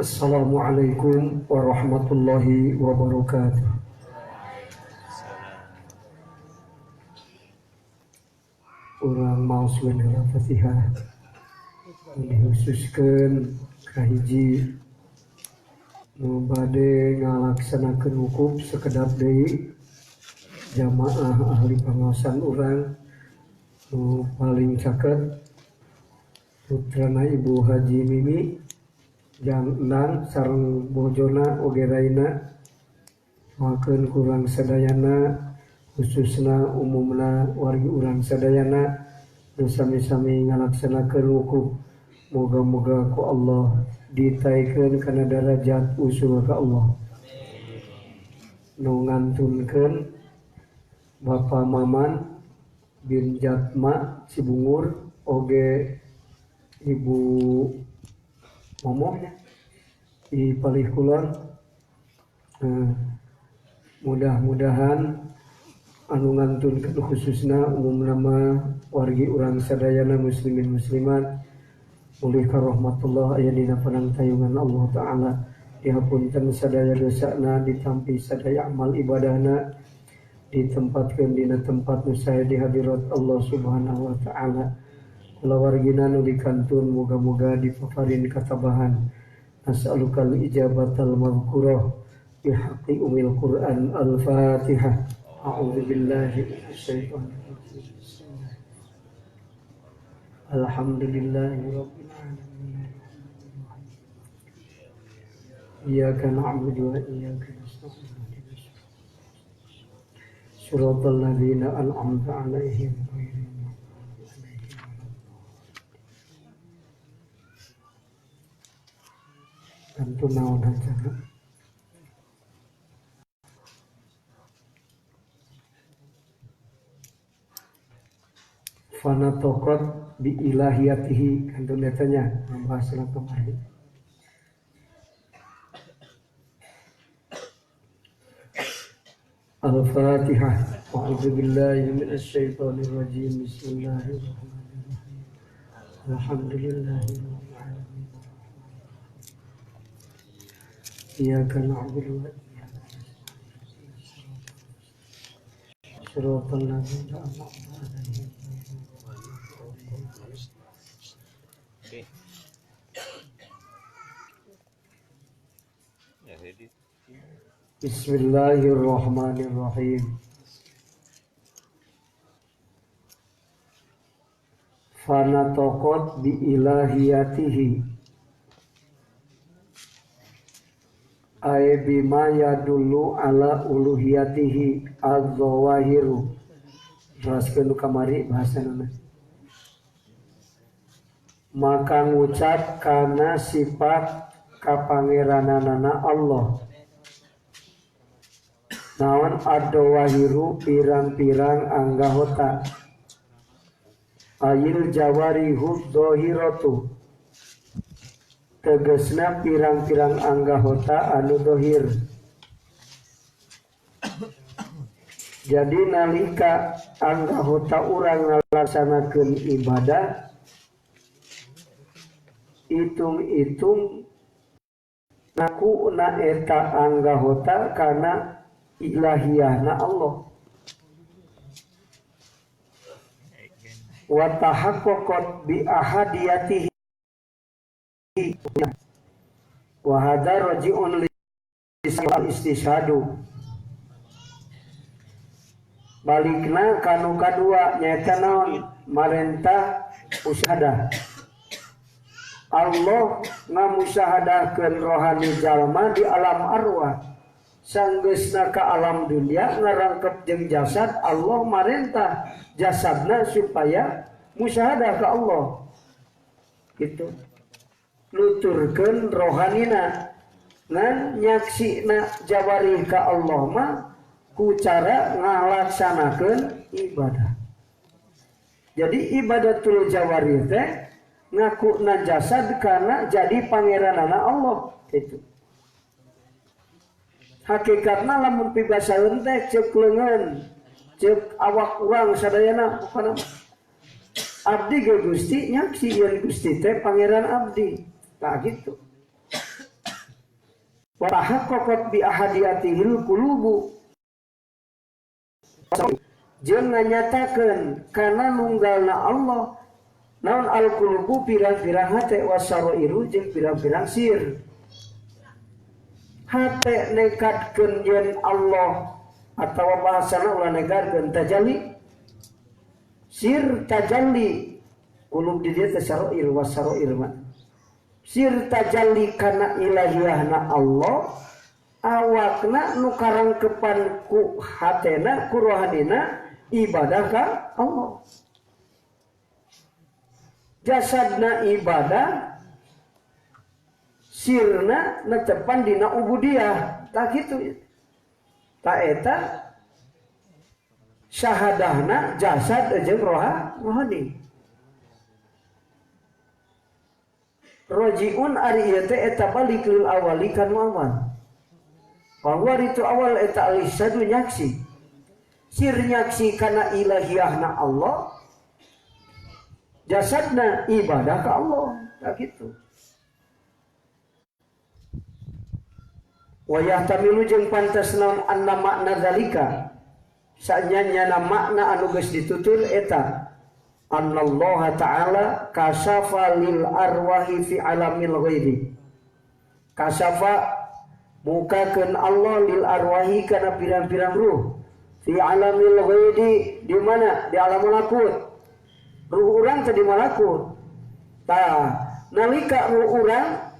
Assalamualaikum warahmatullahi wabarakatuh. Urang maos wenela Fatihah dikhususkeun ka hiji nu bade ngalaksanakeun wukuf sakedap deui jamaah ahli pangaosan urang nu paling caket putrana Ibu Haji Mimi Jang Endang sareng bojona oge raina makeun kurang sadayana khususna umumna wargi urang sadayana nu sami-sami ngalaksanakeun wukuf. Moga-moga ku Allah ditaikeun kana darajat usul ka Allah. Nu ngantunkeun Bapak Maman bin Jatma Cibungur oge Ibu Momong di Palih Kulon. Mudah-mudahan anu ngantunkeun khususna umum nama wargi urang sadayana muslimin muslimat mulih ka rahmatullah aya dina panangtayungan Allah taala dihapunten sadaya dosana ditampi sadaya amal ibadahna ditempatkeun dina tempat nu sae di hadirat Allah subhanahu wa taala. Kula wargina nu dikantun moga-moga dipaparin katabahan. As'alukal ijabatal madhkurah bihaqqi umil Qur'an al-Fatihah. A'udzu billahi minasyaitonir rajim. Alhamdulillahirabbil alamin. Iyyaka na'budu wa iyyaka nasta'in. Shiratal ladzina an'amta 'alaihim ghairil maghdubi 'alaihim waladdallin. Tentu naon hajana. Fana tokot bi ilahiyatihi kantu netanya membahas kemarin. Al-Fatihah. A'udzu billahi minasy syaithanir rajim. Bismillahirrahmanirrahim. Alhamdulillahirabbil alamin. Iyyaka na'budu wa iyyaka nasta'in. Shiratal ladzina an'amta 'alaihim. Bismillahirrahmanirrahim. Fana tokot bi ilahiyatihi ay bima yadullu ala uluhiyatihi az-zawahiru. Teraskeun kamari bahasana. Maka ngucap kana sifat kapangerananana Allah. Naon ad-dawahiru pirang-pirang anggahota. Ayil jawarihu dohiratu. Tegesna pirang-pirang anggahota anu dohir. Jadi nalika anggahota urang ngalaksanakeun ibadah itung-itung naku na eta anggahota kana ilahiyahna Allah. Wa tahaqqaqat bi ahadiyatihi wa hadza raji'un li istishhadu. Balikna kanu kadua nyaeta naon marentah usyahadah. Allah ngamusyahadahkeun rohani jalma di alam arwah. Sanggeusna ka alam dunia ngarangkep jeung jasad Allah marentah jasadna supaya musyahadah ka Allah. Gitu. Nuturkeun rohanina ngan nyaksina jawari ka Allah mah ku cara ngalaksanakeun ibadah. Jadi ibadatul jawari teh ngakuna jasad karena jadi pangeranana Allah itu. Hakikatna lamun pibasaeun teh ceuk leungeun, ceuk awak urang sadayana pokona abdi ge Gusti nyaksieun Gusti teh pangeran abdi. Tah gitu. wa tahaqqaqat bi ahadiyatihil qulubu jeung nganyatakeun kana nunggalna Allah naon al-qulubu pirang-pirang hate wasarairu jeung pirang-pirang sir. Hate nekatkeun yen Allah atawa bahasana ulah negatkeun tajalli sir tajalli qulub di dieu tasarair wasarair mah sir tajalli kana ilahiyahna Allah awakna nu karangkepan ku hatena ku rohanina ibadah ka Allah. Jasadna ibadah sirna netepan dina ubudiyah tak kitu tak eta syahadahna jasad jeung rohani. Rojiun ari ieu teh eta balik lil awali kan awal. Bahwa itu awal eta alisadu nyaksi. Sir nyaksi kana ilahiyahna Allah. Jasadna ibadah ka Allah. Tak gitu. Wa yahtamilu jeung pantes naon anna makna zalika. Sanyana makna anu geus ditutur eta annallaha ta'ala kasafa lil arwahi fi alamil ghaibi. Kasafa mukakeun Allah lil arwahi kana pirang-pirang ruh fi alamil ghaibi di mana di alam malakut. Ruh urang teh di malakut. Tah nalika ruh urang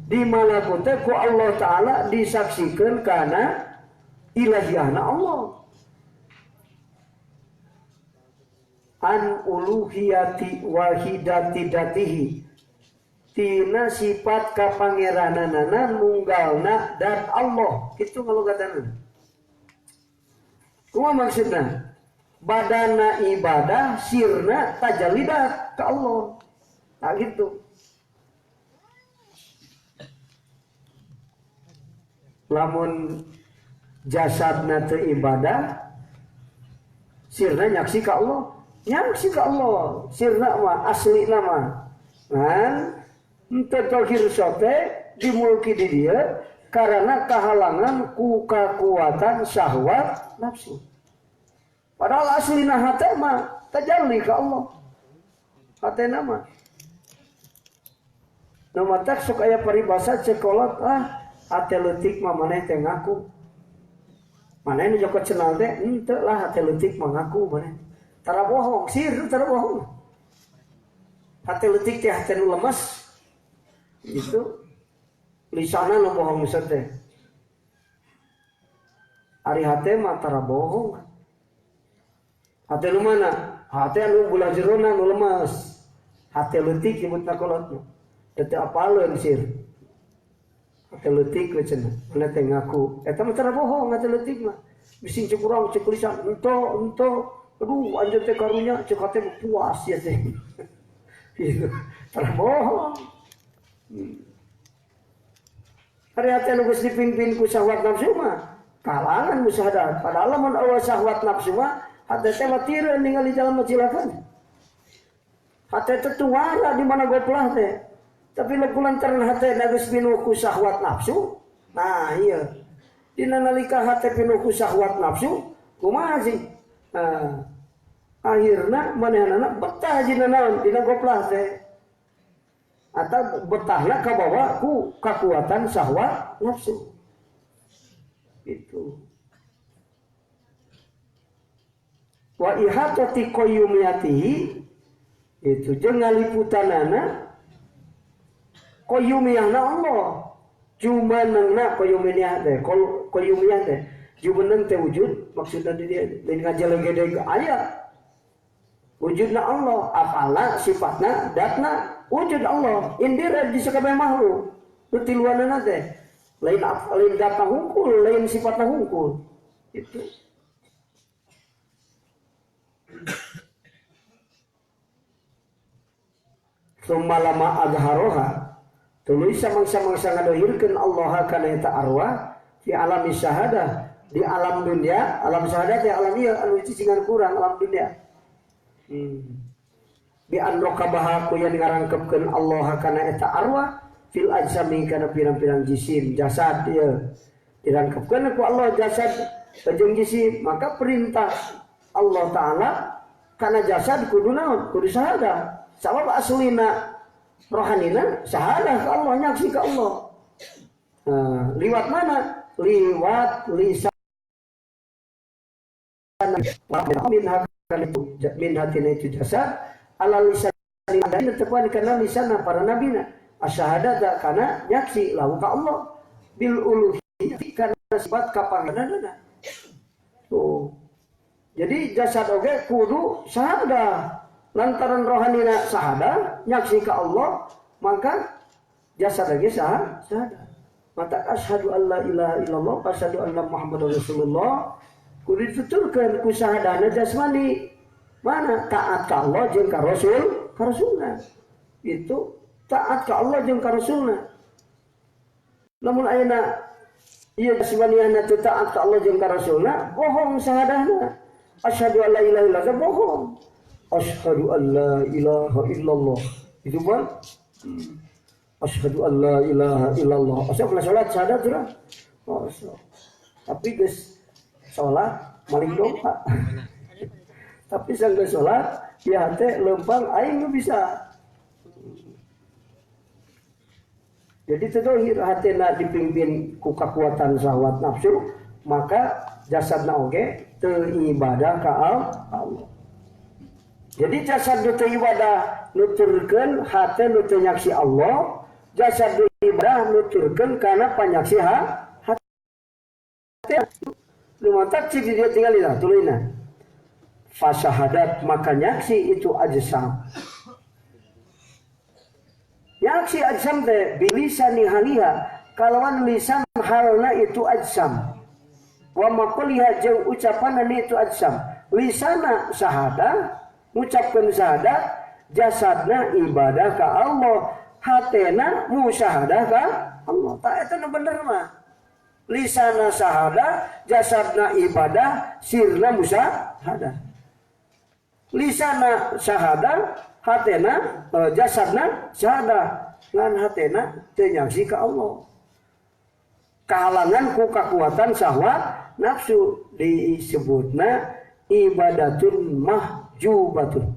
di malakut teh ku Allah taala disaksikeun kana ilahiyahna Allah. An uluhiyati wahidati datihi tina sifat kapangerananana nunggalna dan Allah itu ngalugatan. Kumaha maksudna? Badana ibadah sirna tajallidat ke Allah. Tak gitu. Lamun jasadna teu ibadah sirna nyaksi ka Allah. Nyaksi ka Allah, sirna mah asli nama. Nah, henteu tauhid sote dimulki di dia karena kehalangan ku kakuatan syahwat nafsu. Padahal aslina hate mah tajalli ka Allah. Hatena mah. Nu matak sok aya paribasa cekolot hate leutik mah maneh teh ngaku. Maneh nu joko cenal teh henteu lah hate leutik mah ngaku maneh. Tara bohong, sir tara bohong. Hati letik teh hati nu lemas. Itu lisana nu bohong teh. Ari hati mah tara bohong. Hati nu mana? Hati anu gula jerona nu lemas. Hati letik nyebutna kolotna. Teu apaleun sir. Hati letik we cenah. Mana teh ngaku. Eta mah tara bohong hati letik mah. Bising cek urang cek lisan ento. Aduh, anjir teh karunya cek hati puas ya teh. Gitu. Terbohong. Hari hati nu geus dipimpin ku syahwat nafsu mah kalangan musyahadat. Padahal mun eueuh syahwat nafsu mah hati teh mah tireun ningali jalan cilakan. Hati teh tuara di mana goplah teh. Tapi lamun lantaran hati geus pinuh ku syahwat nafsu, nah iya. Dina nalika hati pinuh ku syahwat nafsu, kumaha sih? Akhirna manehna betah dina naon dina goplah teh atau betahna kabawa ku kekuatan syahwat nafsu itu. Wa ihatati qayyumiyatihi itu jeung ngaliputanana qayyumiyahna Allah jumanengna qayyumiyah teh jumeneng teh wujud maksudna di dia lain ngajalan gede aya wujudna Allah apala sifatna datna wujud Allah indira di sakabeh makhluk nu tiluanana teh lain datna hungkul lain sifatna hungkul itu. Sumalama adharoha tuluy samangsa-mangsa ngadohirkeun Allah kana eta arwah fi alami syahadah di alam dunia, alam syahadat ya alam ieu anu cicingan kurang alam dunia. Bi an rakabaha ku yang ngarangkepkeun Allah kana eta arwah fil ajsami kana pirang-pirang jisim jasad ya dirangkapkeun ku Allah jasad jeung jisim, maka perintah Allah taala kana jasad kudu naon? Kudu syahadah. Sabab aslina rohanina syahadah ka Allah, nyaksi ka Allah. Liwat mana? Liwat lisan min hatina itu jasad ala lisan dan tepan kana lisan para nabina asyhadata kana nyaksi lahu ka Allah bil uluhiyah kana sifat kapanggihna. Tuh. Jadi jasad oge kudu syahadah. Lantaran rohanina syahadah nyaksi ka Allah, maka jasad lagi syahadah. Maka asyhadu alla ilaha illallah wa asyhadu anna muhammadar rasulullah kudu dituturkeun ku syahadana jasmani. Mana taat ka Allah jeung ka rasulna. Itu taat ka Allah jeung ka rasulna. Lamun ayeuna ieu jasmaniana teu taat ka Allah jeung ka rasulna, bohong syahadahna. Asyhadu alla ilaha illallah bohong. Asyhadu alla ilaha illallah. Itu mah asyhadu alla ilaha illallah. Asa pernah salat syahadat urang. Tapi geus salat maling doa. Tapi sanggeus salat ya teh lempang aing bisa. Jadi teu hatena dipimpin ku kakuatan syahwat nafsu, maka jasadna oge teu ibadah ka Allah. Jadi jasad teu ibadah nuturkeun hate nu teu nyaksi Allah, jasad ibadah nuturkeun kana panyaksi hate. Lumatak cik dia tinggal lihat tulina. Fasyahadat maka nyaksi itu ajsam. Nyaksi ajsam teh bilisani haliha kalawan lisan halna itu ajsam. Wa maqaliha jeung ucapanna itu ajsam. Lisana syahadah, ngucapkeun syahadat, jasadna ibadah ka Allah, hatena musyahadah ka Allah. Ta eta nu bener mah. Lisana syahadah, jasadna ibadah, sirna musyahadah. Lisana syahadah, hatena jasadna syahadah, ngan hatena teu nyaksi ka Allah. Kahalangan ku kakuatan syahwat nafsu disebutna ibadatun mahjubatun.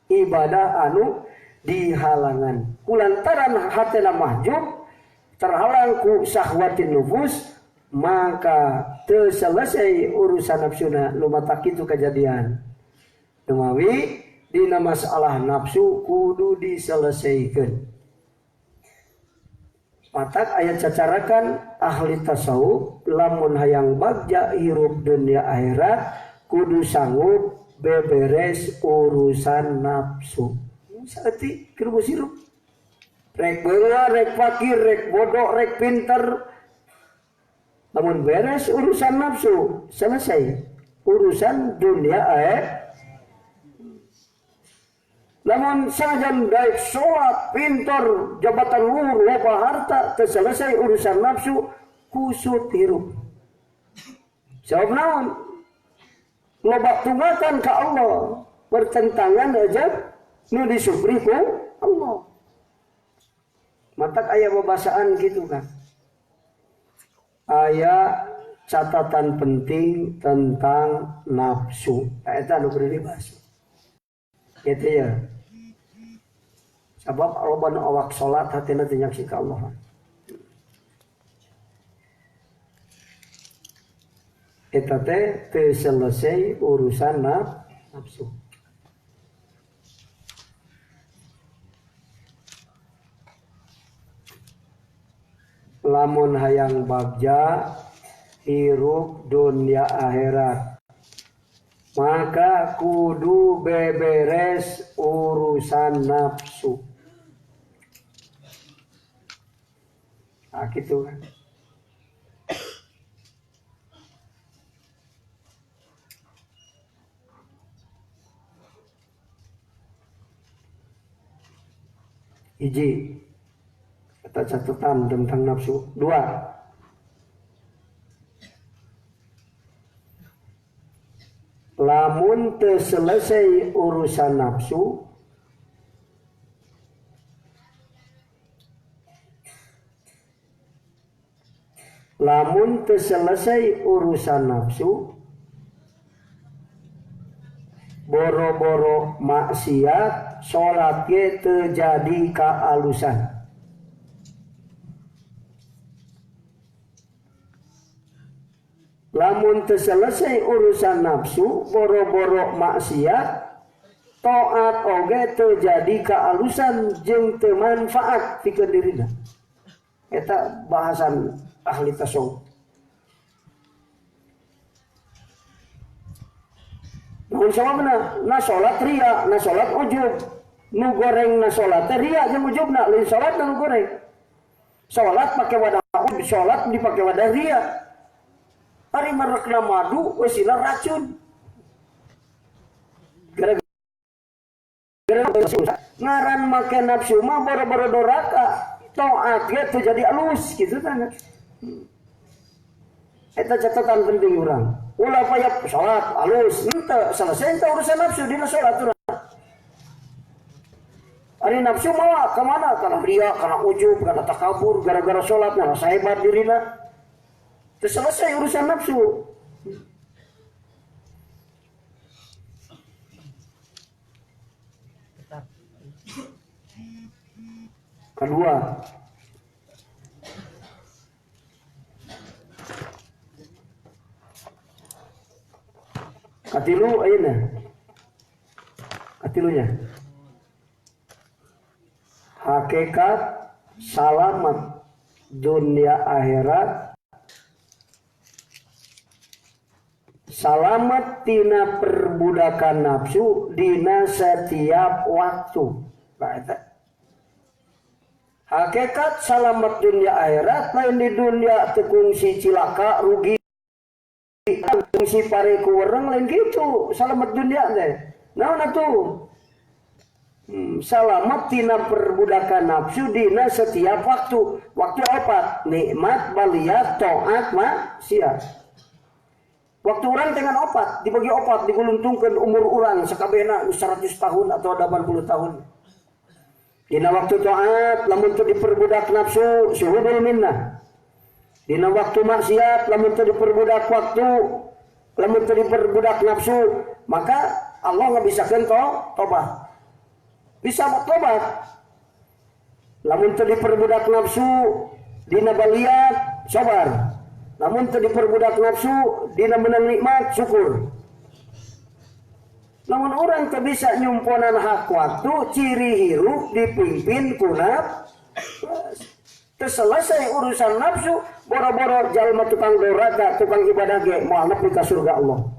Ibadah anu dihalangan. Kulantaran hatena mahjub terhalang ku syahwatin nufus, maka teu selesai urusan nafsuna. Lumatak itu kejadian. Dumawi dina masalah nafsu kudu diselesaikan. Matak ayat cacarakan ahli tasawuf lamun hayang bagja hirup dunia akhirat kudu sanggup beberes urusan nafsu. Saeutik keur sirup. Rek beula, rek fakir, rek bodoh, rek pinter. Lamun beres urusan nafsu, selesai urusan dunia akhirat. Lamun sajan daek sholat, pintar, jabatan luhur, loba harta, terselesai urusan nafsu, kusut hirup. Jawab naon? Loba tunggakan ke Allah, pertentangan aja nu disupri ku Allah. Matak aya babasaan gitu kan. Aya catatan penting tentang nafsu. Eta anu kudu dibahas. Gitu ya. Sebab loba awak salat hatina teu nyaksi ka Allah. Eta teh teu selesai urusan nafsu. Lamun hayang bagja hirup dunia akhirat, maka kudu beberes urusan nafsu. Nah gitu kan. Hiji, kata catatan tentang nafsu. Dua, lamun teu selesai urusan nafsu, lamun teu selesai urusan nafsu boro-boro maksiat salat ge teu jadi kaalusan. Lamun teu selesai urusan nafsu boro-boro maksiat taat oge teu jadi kaalusan jeung teu manfaat pikeun dirina. Eta bahasan ahli tasawuf. Namun sababna na salat ria, na salat ujub. Nu goreng na salat ria jeung ujubna, lain salat nu goreng. Salat pake wadah ujub, salat dipake wadah ria. Ari marekna madu wesina racun. Gara-gara ngaran make nafsu mah boro-boro doraka. Taat ge teu jadi alus gitu kan. Eta catatan penting urang. Ulah payah salat alus, henteu selesai teh urusan nafsu dina salat urang. Ari nafsu mah ka mana? Kana ria, kana ujub, kana takabur, gara-gara salat nah sahebat dirina. Teu selesai urusan nafsu. Kedua, katilu ayeuna. Katilunya. Hakikat salamat dunia akhirat. Salamat tina perbudakan nafsu dina setiap waktu. Nah, eta. Hakikat salamat dunia akhirat lain di dunia teu kungsi cilaka rugi kungsi pare ku urang lain gitu salamat dunia teh. Naon atuh? Salamat tina perbudakan nafsu dina setiap waktu. Waktu opat nikmat baliat taat maksiat. Waktu orang dengan opat dibagi opat diguluntungkeun umur urang sakabehna 100 tahun atau 80 tahun. Dina waktu taat lamun teu diperbudak nafsu syuhudul minnah. Dina waktu maksiat lamun teu diperbudak waktu, lamun teu diperbudak nafsu, maka Allah ngabisakeun tobat. Bisa tobat. Lamun teu diperbudak nafsu dina baliat sabar. Lamun teu diperbudak nafsu dina menang nikmat syukur. Namun orang teu bisa nyumponan hak waktu ciri hirup dipimpin kuna teu selesai urusan nafsu boro-boro jalma tukang doraka tukang ibadah ge moal nepi ka surga Allah.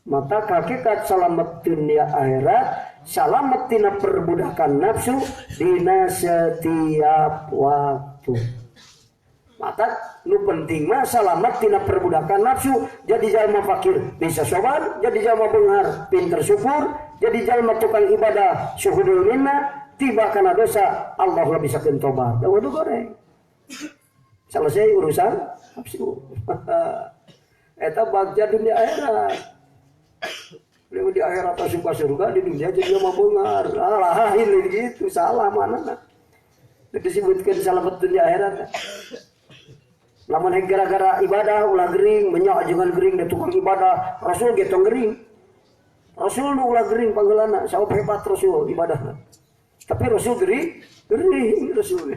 Maka hakikat salamet dunia akhirat salamet tina perbudakan nafsu dina setiap waktu. Maka nu penting mah salamet tina perbudakan nafsu jadi jalma fakir bisa soban, jadi jalma beunghar pinter syukur, jadi jalma tukang ibadah syuhudul minnah tiba kana dosa Allah ngabisakeun tobat. Waduh goreng. Selesai urusan nafsu. Eta bagja dunia akhirat. Lalu di akhirat asup surga, di dunia jadi jalma beunghar. Lain gitu, salah mana. Disebutkeun salamet dunia akhirat. Lamun gara-gara ibadah ulah gering, menyok jangan gering da tukang ibadah. Rasul ge tong gering. Rasul nu ulah gering panggeulana, saop hebat Rasul ibadahna. Tapi Rasul gering Rasul.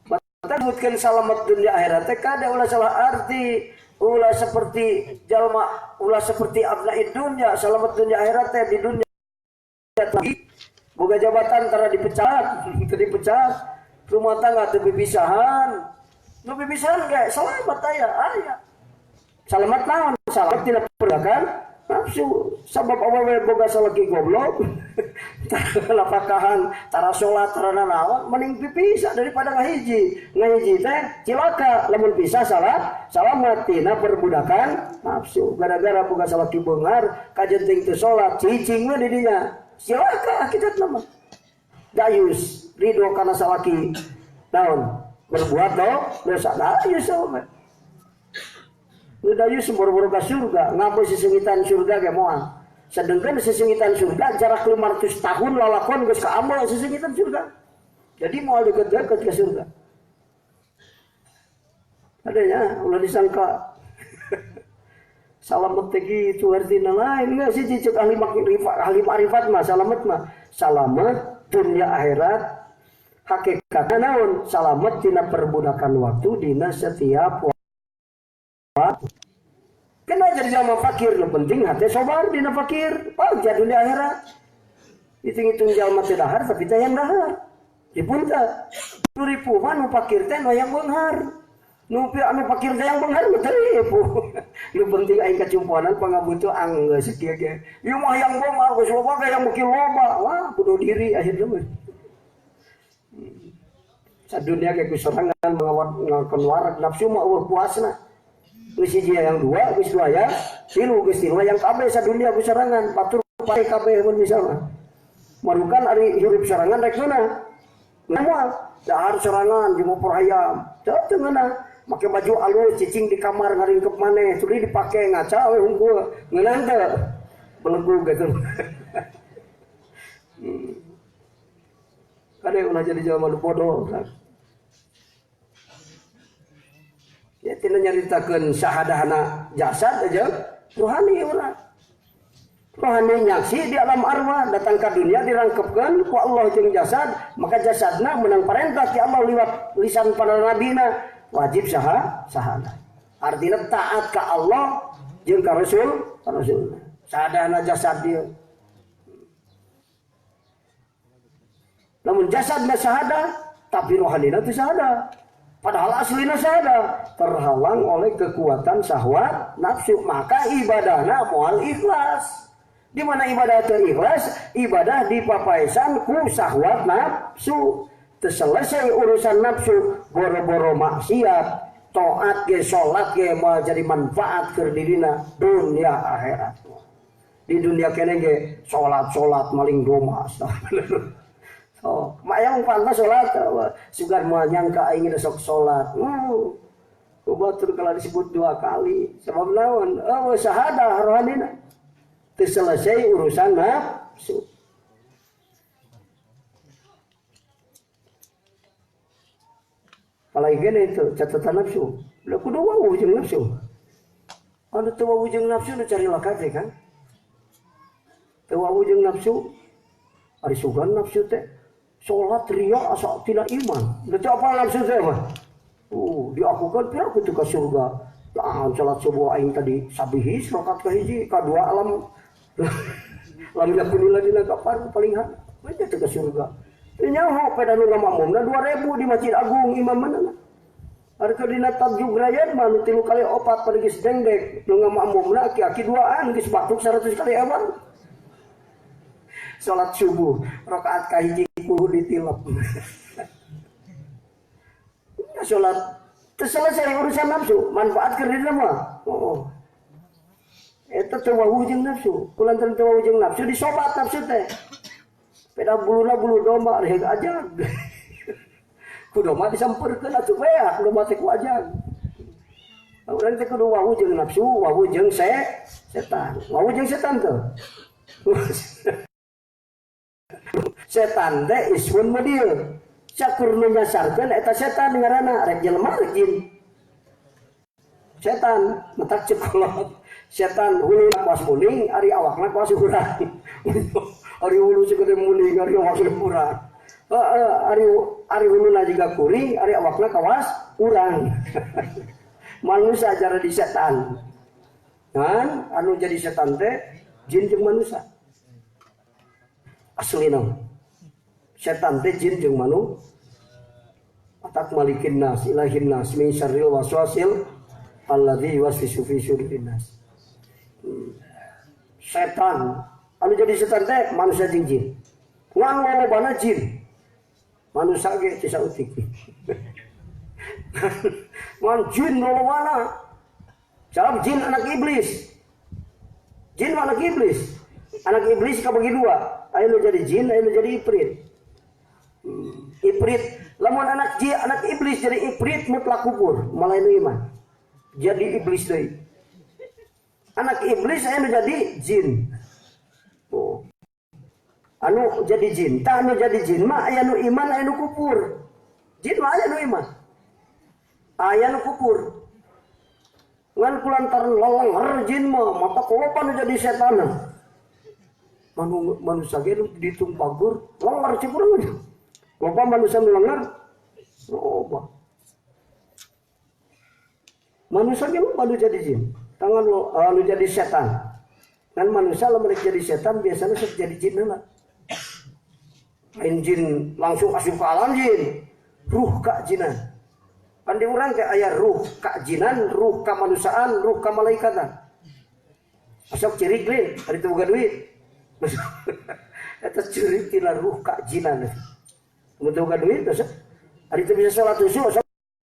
Mata disebutkeun salamet dunia akhirat teh kada ulah salah arti, ulah seperti jalma, ulah seperti abnaid dunya, salamet dunia akhirat teh di dunia lagi boga jabatan tara dipecat, teu dipecat, rumah tangga teu bibisahan. Nu bibisahan ge salamet aya. Salamet naon? Salamet tina perbudakan nafsu. Sabab Allah we boga salaki goblok. Tara pakahan, tara salat, tara naon, mending pipisah daripada ngahiji. Ngahiji teh cilaka lamun pisah salamet tina perbudakan nafsu. Gara-gara boga salaki beunghar, kajenting teu salat, cicing we di dinya. Cilaka akibatna mah. Dayus, ridho kana salaki naon? Berbuat dosa dayus sama. Lu dayus boro-boro ka surga, ngapo sesengitan surga ge moal. Sedengkeun sesengitan surga jarak 500 tahun lalakon geus ka amal sesengitan surga. Jadi mau dekat-dekat ke surga. Adanya ulah disangka salamet teh itu artinya lain enggak sih cicik ahli makrifat mah salamet dunia akhirat hakikatnya naon salamet tina perbudakan waktu dina setiap waktu. Kena jadi sama fakir lo penting hati sobar dina fakir pajak dunia akhirat hitung-hitung jalma teh dahar tapi teh yang dahar dipunta 10.000 mah nu fakir teh nu yang beunghar nu fakir teh yang beunghar mah teripu nu penting aing kacumpuanan pangabutuh anggeus kieu ge ieu mah yang beunghar geus loba ge yang beuki loba wah bunuh diri akhirna mah sadunya ge kusorangan ngawat warak nafsu mah eueuh puasna geus hiji yang dua geus dua ya tilu geus tilu yang kabeh sadunya kusorangan patur pare kabeh mun misalna marukan ari hirup sorangan rek geuna moal dahar sorangan di mopor hayam teu ngeunah make baju alus cicing di kamar ngaringkep maneh tuluy dipake ngaca we hungkul ngeunah teu belegu gitu kade ulah jadi jelema nu bodoh ya tina nyaritakeun syahadahna jasad aja rohani urang rohani nyaksi di alam arwah datang ke dunia dirangkepkan ku Allah jeung jasad maka jasadna menang perintah ti Allah liwat lisan para nabina wajib syahadah artinya taat ke Allah jeung ka Rasul syahadahna jasad dia namun jasadna syahadah tapi rohanina teu syahadah padahal aslina syahadah terhalang oleh kekuatan syahwat nafsu maka ibadahna moal ikhlas. Di mana ibadah terikhlas, ibadah dipapaesan ku syahwat nafsu. Terselesai urusan nafsu, boro-boro maksiat, taat ge salat ge mau jadi manfaat keur dirina dunia akhirat. Di dunia kene ge salat maling doma. Oh, mayang pantas salat sugar moal nyangka aing sok salat. Kubatur kalau disebut 2 kali. Sebab naon? Oh, syahadah rohanina. Selesai urusan nafsu. Apalagi gini itu catatan nafsu. Lah kudu wau jeung nafsu. Anu teu wau jeung nafsu nu cari lakat kan? Teu wau jeung nafsu. Ari sugan nafsu teh salat riya asa tina iman. Da teu apa nafsu teh mah. Diakukan pira kudu ka surga. Lah salat subuh aing tadi sabihis rakaat kahiji kadua alam lalu yakunillah dina kafar paling hak baca ke surga nyaho pada nu ngamakmumna 2000 di Masjid Agung imam manana harga dina Tajuk Rayat mah 3 kali 4 pada geus dengdek nu ngamakmumna aki-aki duaan geus batuk 100 kali ewan salat subuh rakaat kahiji kudu ditilep salat selesai urusan nafsu manfaat keur dina mah eta teu wau jeung nafsu kulantaran teu wau jeung nafsu disobat nafsu teh peda buluna bulu domba rek ajag ku domba disampeurkeun atuh beak domba teh ku ajag urang teh kudu wau jeung nafsu wau jeung setan wau jeung setan teh setan teh ismun madieu cakur nu nyasarkeun eta setan ngaranna rek jelema rek jin setan matak cekolot setan hulu kuas muling ari awakna kuas urang ari hulu segede muling ari awakna urang ari huluna juga kuring ari awakna kawas urang manusia acara di setan kan anu jadi setan teh jin jeung manusia aslina setan teh jin jeung manusia atak malikin nas ilahin nas min syarril waswasil alladzi yuwaswisu fi sudurin nas setan anu jadi setan teh manusia jeung jin ngan lolobana jin manusia ge teu sautik ngan jin lolobana sabab jin anak iblis anak iblis kabagi 2 aya nu jadi jin aya nu jadi ifrit ifrit lamun anak iblis jadi ifrit mutlak kufur malah nu iman jadi iblis deui anak iblis aya nu jadi jin anu jadi jin, tah anu jadi jin mah aya nu iman aya nu kufur. Jin mah aya nu iman. Aya nu kufur. Ngan kulantaran leler jin mah mata kolopan jadi setan. Manusia ge ditung pagur leler cikurang. Loba manusia leler. Loba. Manusia ge baru jadi jin. Tangan lu jadi setan. Kan manusia lamun jadi setan biasanya jadi jin heula. Lain jin langsung asup ke alam jin. Ruh ka jinan. Kan di urang teh aya ruh ka jinan, ruh ka manusiaan, ruh ka malaikatan. Asok cirik deui, ari teu boga duit. Eta cirik tina ruh ka jinan. Mun teu boga duit asa ari teu bisa salat usul asa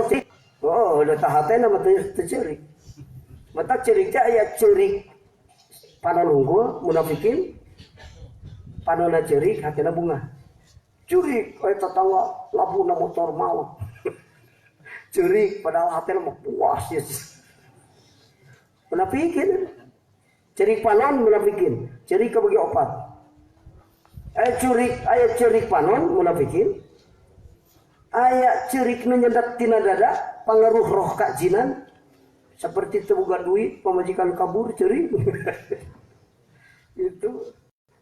cirik. Oh, udah tahatena mah teu cirik. Mata cirik teh aya cirik panon unggul munafikin. Panona cirik hatena bunga. Cirik aya tetangga labuna motor mawak. Cirik padahal hatena mah puas ya. Munafikin. Cirik panon munafikin. Cirik kabagi opat. Aya cirik panon munafikin. Aya cirik nu nyedak tina dada pangaruh roh ka jinan. Seperti teu boga duit pamajikan kabur cirik. Itu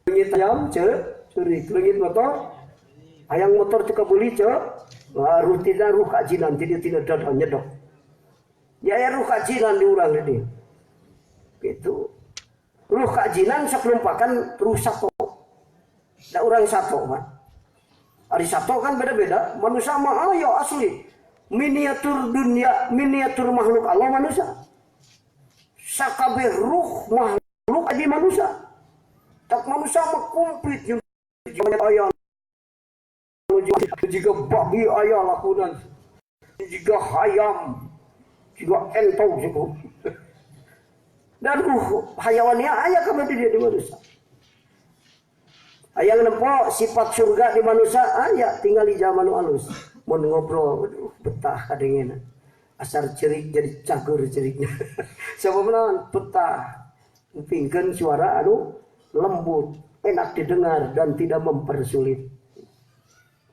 leungit ayam cirik, leungit motor hayang motor teu kabuli rutina ruh kajinan tidak dada nyedok. Ya ruh kajinan di urang ini. Gitu. Ruh kajinan sok lumpakan ruh sato. Da urang sato mah. Ari sato kan beda-beda, manusia mah ayo asli. Miniatur dunia, miniatur makhluk Allah manusia. Sakabeh ruh makhluk adi manusia. Tak manusia mah komplit jeung aya jika babi aya lakunan. Jika hayam, jika entau gitu. Dan hayawannya aya kabeh di manusia. Hayang nempo sifat surga di manusia aya tinggal di zaman alus. Mun ngobrol, aduh betah kadengena. Asar cerik jadi cager ceriknya. Sababna betah. Upingkeun suara anu lembut, enak didengar dan tidak mempersulit.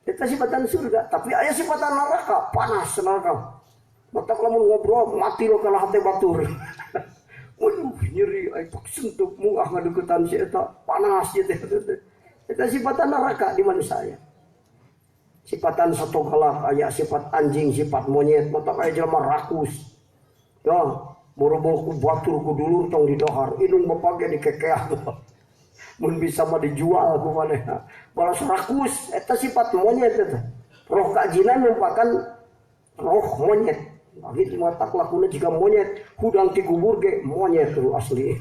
Itu sifatan surga, tapi aya sifatan neraka, panas neraka. Mata lamun ngobrol mati lo kalah hate batur. Waduh nyeri ai pak sentuh mungah ngadeukeutan si eta, panas ieu teh. Eta sifatan neraka di manusia. Sifatan satu galak aya sifat anjing, sifat monyet, mata aya jelema rakus. Ya, boro-boro ku batur ku dulur tong didahar, indung bapage dikekeah. Mun bisa mah dijual ku manehna. Balas rakus eta sifat monyet eta. Roh kajinan merupakan roh monyet. Lagi mata lakuna jika monyet, hudang ti kubur ge monyet tu asli.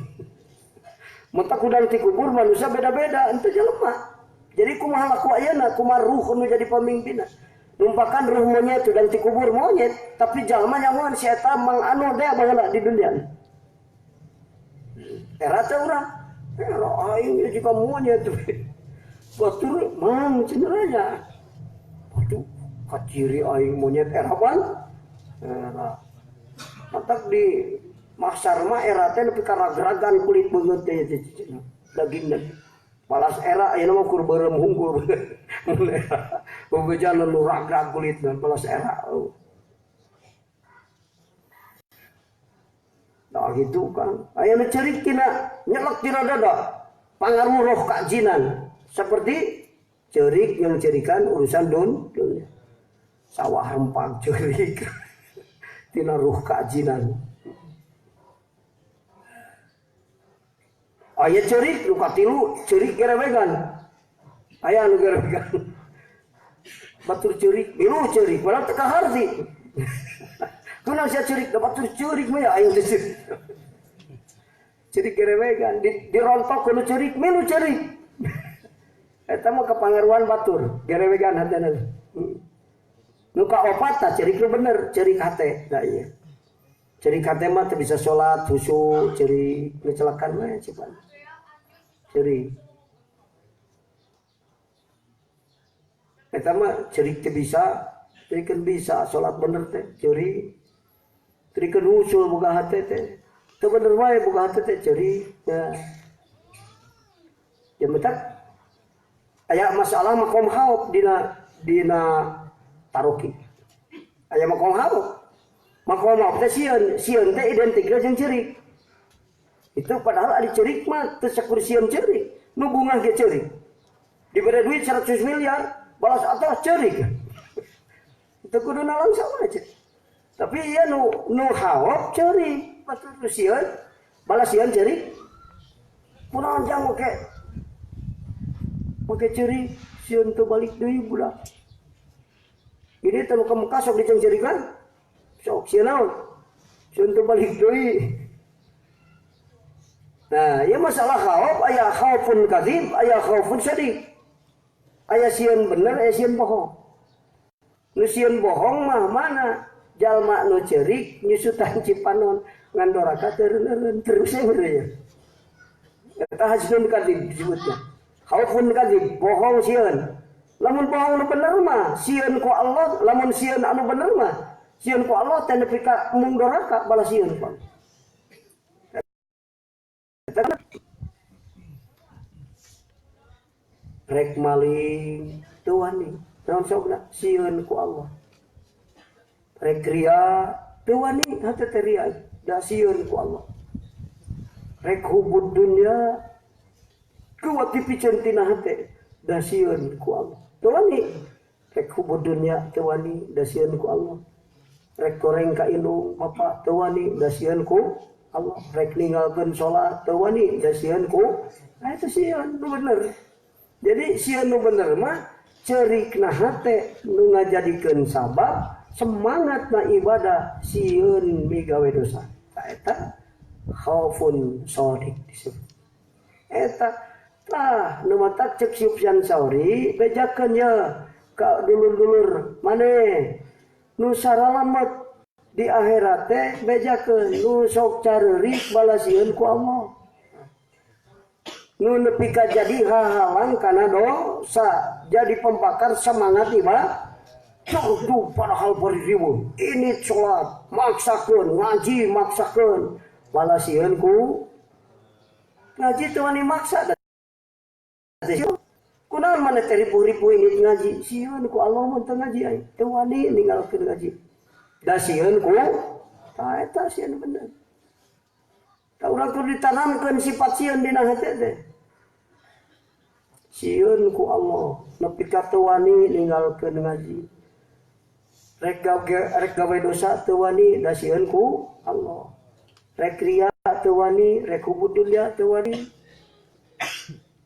Mata hudang ti kubur manusia beda-beda, ente jelema. Jadi kumaha laku ayeuna, kumaha ruh nu jadi pamimpinna. Numpakan ruh monyet dan ti kubur monyet, tapi jalma nyamuan si eta mang anu dea baheula di dunia. Era teh urang, era aing jika monyet tuh. Batur mang cenderanya. Waduh, kaciri aing monyet era ban. Era. Matak di maksar mah era teh nepi ka ragragan kulit beungeut teh dagingna. Balas era ayeuna mah kur beureum hungkul. Boga nu ragrag kulitna balas era. Nah gitu kan. Ayeuna cerik tina nyelek tina dada. Pangaruh roh kajinan. Seperti cerik yang cerikan urusan dunia. Sawah rempang cerik. Tina ruh kajinan. Aya cerik nu katilu, cerik gerebegan. Aya nu gerebegan. Batur cerik, milu cerik, malah teu kaharti. Kunaon sia cerik, da batur cerik mah ya aing teh cerik. Cerik gerebegan, dirontok ku cerik, milu cerik. Eta mah kapangaruhan batur, gerebegan hatena. Nu kaopat tah cerik nu bener, cerik hate, da ieu. Cerik hate mah teu bisa salat, khusyuk, cerik ngecelakan mah cipan. Cerik. Eta mah cerik teh bisa, cerikeun bisa salat bener teh, cerik. Cerikeun usul boga hate teh. Teu bener wae boga hate teh cerik. Ya. Ya betak. Aya masalah makom haub dina taroki. Aya makom haub. Makom haub teh sieun teh identik jeung ceurik. Itu padahal ada ceurik mah teu sakur sieun ceurik. Nu bungah ge ceurik. Diberi duit 100 miliar, balas atas ceurik. Itu kuduna langsung aja. Tapi ieu nu haub ceurik, patur sieun balas sieun ceurik. Kunaon jang make ceurik sieun teu balik deui budak. Ini teu ka Mekah sok dicengcerikan. Sok sieun naon? Sieun teu balik deui. Nah, ieu masalah khauf, aya khaufun kadzib, aya khaufun shadiq. Aya sieun bener, aya sieun bohong. Nu sieun bohong mah mana? Jalma nu ceurik nyusutan cipanon ngan doraka teureun terus ya. Eta hajnun kadzib disebutnya. Khaufun kadzib, bohong sieun. Lamun bohong nu bener mah sieun ku Allah, lamun sieun anu bener mah sieun ku Allah teh nepi ka mung doraka balas sieun ku. Rek maling teu wani, naon sabna sieun ku Allah. Rek ria teu wani, hate teh ria da sieun ku Allah. Rek hubud dunya kuat dipikeun tina hate da sieun ku Allah. Teu wani rek hubud dunya teu wani da sieun ku Allah. Rek goreng ka indung bapa teu wani da sieun ku Allah. Rek ninggalkeun salat teu wani da sieun ku eta sieun nu bener. Jadi sieun nu bener mah ceurikna hate nu ngajadikeun sabab semangatna ibadah sieun migawe dosa. Eta khaufun shadiq disebut. Eta tah nu mata cek Sufyan Tsauri bejakeun ye ka dulur-dulur maneh nu saralamet di akhirat teh bejakeun nu sok careurik balasieun ku Allah. Nu nepi ka jadi hahalang kana dosa, jadi pembakar semangat ibadah. Tuh padahal bari riweuh. Ini salat maksakeun, ngaji maksakeun, balasieun ku ngaji teu wani maksa. Kunaon maneh teh ripuh-ripuh ini ngaji? Sieun ku Allah mun teu ngaji ai, teu wani ninggalkeun ngaji. Da sieun ku tah eta sieun bener. Tah urang kudu ditanamkeun sifat sieun dina hate teh. Sieun ku Allah, nepi ka teu wani ninggalkeun ngaji. Rek gawe dosa teu wani da sieun ku Allah. Rek ria teu wani, rek hubud dunya teu wani.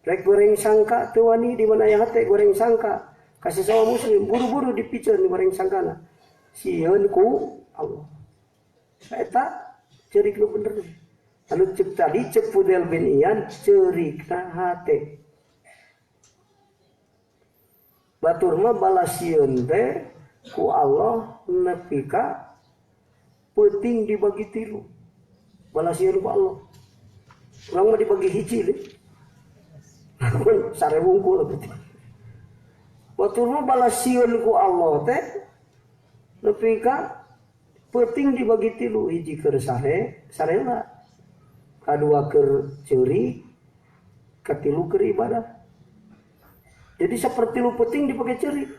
Rek goreng sangka teu wani di mana aya hate goreng sangka. Ka sesama muslim buru-buru dipiceun goreng sangkana. Sieun ku Allah. Eta ceurik nu bener. Anu cek tadi cek Fudel bin Iyan ceurikna hate. Batur mah balas sieun teh ku Allah nepi ka peuting dibagi 3. Balas sieun ku Allah. Urang mah dibagi hiji deh. Sare wungkul berarti. Batur mah balas sieun ku Allah teh nepi ka peuting dibagi 3, hiji keur sarela, kadua keur ceurik, katilu keur ibadah. Jadi seperti lu peuting dipake ceurik.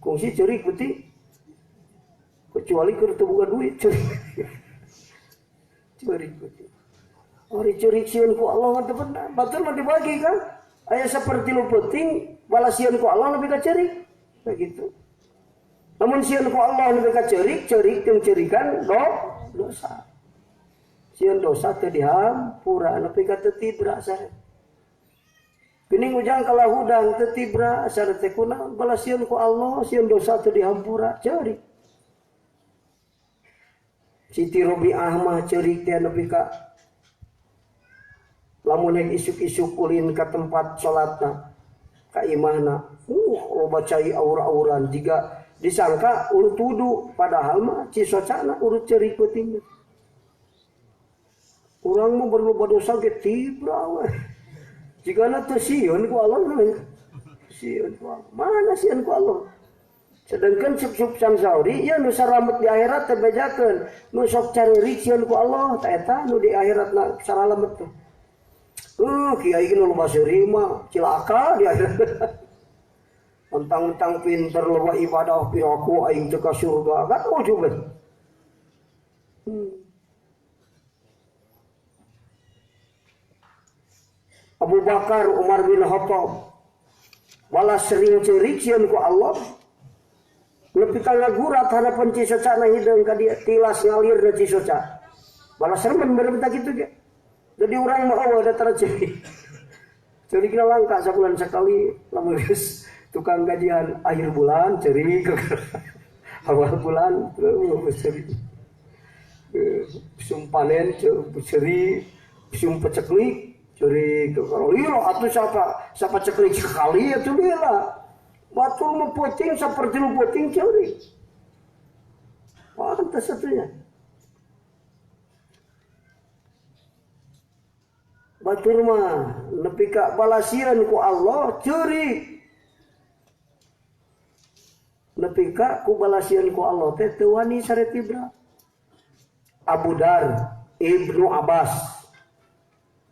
Kongsi ceurik peuting. Kecuali keur teu boga duit ceurik. Ceurik peuting. Ori ceurik sieun ku Allah teh bener. Batur mah dibagi kan. Aya seperti lu peuting, balas sieun ku Allah lebih ka ceurik. Begitu. Namun sieun ku Allah lebih ka ceurik jeung ceurikan dosa. Sieun dosa teu dihampura nepi ka teu tibra sare. Geuning ujang kala hudang teu tibra sare teh kunaon balas sieun ku Allah, sieun dosa teu dihampura ceurik. Siti Robiah mah ceurik teh nepi ka lamun isuk-isuk ulin ka tempat salatna ka imahna. Loba cai aur-auran jiga disangka urut wudu padahal mah cisocana urut ceurik peuting. Urang mah berloba dosa ge tibra we. Jigana teu sieun ku Allah sieun ku Allah. Mana sieun ku Allah? Sedangkan Sufyan Tsauri ieu nu saramet di akhirat teh bejakeun nu sok careurik sieun ku Allah tah eta nu di akhiratna saralamet teh. Kiai ini loba seuri mah cilaka dia. Mentang-mentang pinter loba ibadah piraku aing teu ka surga. Kan ujub. Abu Bakar Umar bin Khattab balas sering cerik sieun ku Allah. Nepi ka ngagurat harapan cisocana hideung ka dia tilas ngalir na cisoca. Balas remen bener kitu ge. Jadi urang mah ada tara cerik. Cerikna langka sabulan sekali lamun geus tukang gajian akhir bulan cerik awal bulan terus cerik. Sum panen cerik, sum peceklik cerik. Kalau iya atuh siapa ceklik sekali atuh dia lah. Batul mah puting saperti lu puting cerik. Pantes atunya. Batur mah nepi ka balasiran ku Allah ceurik. Nepi ka ku balasiran ku Allah teh teu wani sare tibra. Abu Dar Ibnu Abbas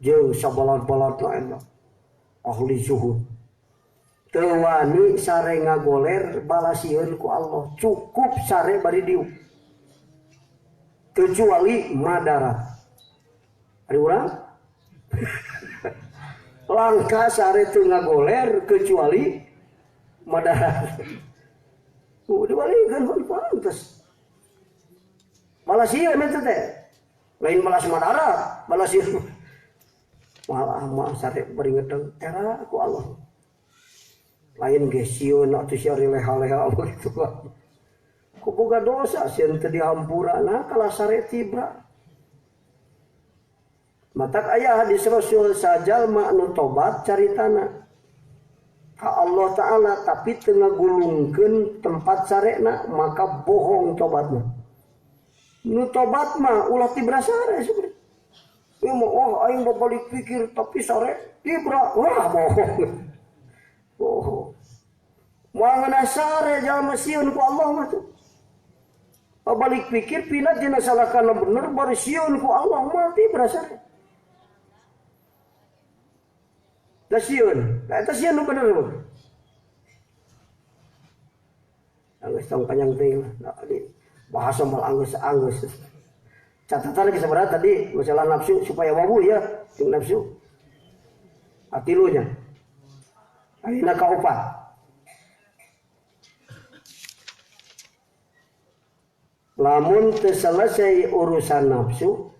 jeung sabalad-baladna enak ahli zuhud. Teu wani sare ngagoler balasieun ku Allah, cukup sare bari diuk. Kecuali Madarat. Ada urang? Langka sare teu ngagoler kecuali Madarat. Diwalikan pantes. Balasieun eta teh. Lain balas Madarat, balasieun. Malah mah sare bari ngedeng era ku Allah. Lain ge sieun atuh sia leha-leha kitu. Ku boga dosa sieun teu dihampurana kala sare tibra. Matak aya hadis Rasul sajal makna tobat caritana ka Allah Ta'ala tapi teu ngagulungkeun tempat sarena maka bohong tobatna. Nu tobat mah ulah tibra sare sebenarnya. Ya mah aing babalik pikir tapi sare tibra wah bohong. Bohong. Moal sare jalma sieun ku Allah mah tuh. Babalik pikir pinat dina salahkana bener bari sieun ku Allah mah tibra sare. Da sieun, eta sieun nu bener mah. Anggeus tong panjang teuing lah. Bahasa mal anggeus. Catatan lagi sebenarnya tadi masalah nafsu supaya wawu ya, jeung nafsu. Atilunya. Ayeuna kaopat. Lamun teu selesai urusan nafsu,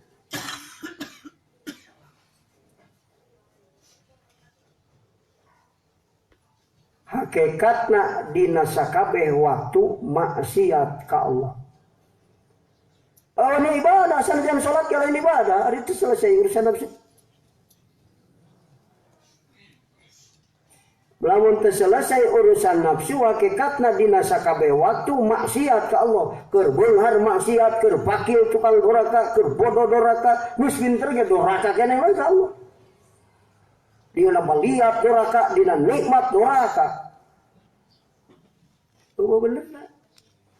hakikatna dina sakabeh waktu maksiat ka Allah. Oh, ini ibadah, sanajan salat kalau ini ibadah, hari itu selesai urusan nafsu. Lamun teu selesai urusan nafsu hakikatna dina sakabeh waktu maksiat ka Allah. Keur beunghar maksiat, keur pakil tukang doraka, keur bodoh doraka, geus pinter ge doraka keneh we ka Allah. Dina maliat doraka, dina nikmat doraka. Oh bener lah.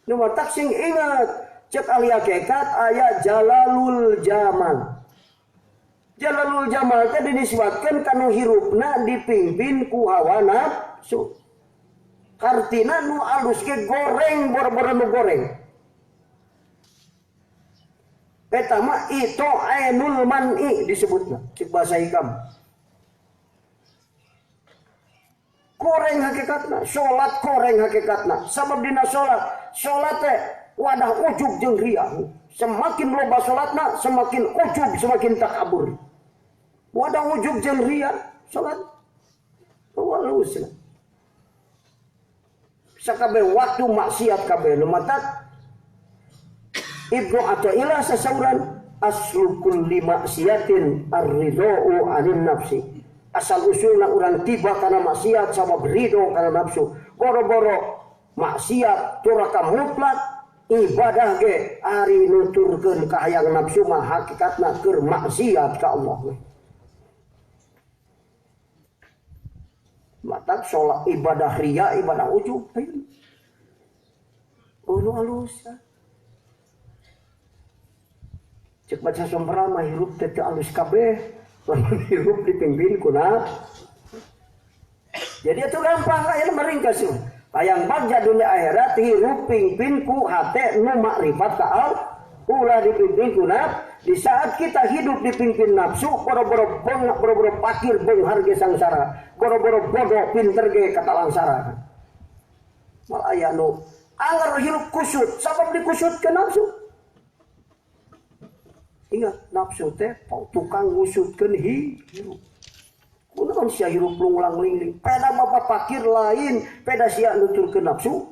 Nomor tak sing ingat. Cek ahli hakikat aya Jalalul Jamal. Jalalul Jamal teh dinisbatkeun kana hirupna dipimpin ku hawa nafsu. Kartina nu alus ge goreng boro-boro nu goreng. Eta mah itu ainul man'i disebutna cek bahasa hikam. Koreng hakikatna, salat koreng hakikatna. Sabab dina salat teh wadah ujub jeung ria. Semakin loba salatna, semakin ujub, semakin takabur. Wadah ujub jeung ria salat. Walus. Sakabeh waktu maksiat kabeh lumatak. Ibnu Athaillah sasauran aslu kulli maksiatin ar-ridha'u 'anil nafsi. Asal usulna urang tiba karena maksiat sama berido karena nafsu. Boro-boro maksiat turaka mutlak ibadah ge ari nuturkeun ka hayang nafsu mah hakikatna keur maksiat ka Allah. Matak salat ibadah ria ibadah ujub. Ulu alus. Cek baca sombra mah hirup teh alus kabeh. lamun hirup dipimpin ku nafsu. Jadi itu gampang aya meringkas. Hayang bagja dunia akhirat hirup pimpin ku hate nu makrifat ka Allah. Ulah dipimpin ku nafsu. Di saat kita hidup dipimpin nafsu, boro-boro bengak, boro-boro pakir beunghar ge sangsara, boro-boro bodoh pinter ge kata langsara. Mal aya nu anger hirup kusut, sabab dikusut ke nafsu. Ingat nafsu teh tukang ngusutkeun hirup. Kunaon sia hirup lunglang lingling. Peda bapak pakir lain, peda sia nuturkeun nafsu.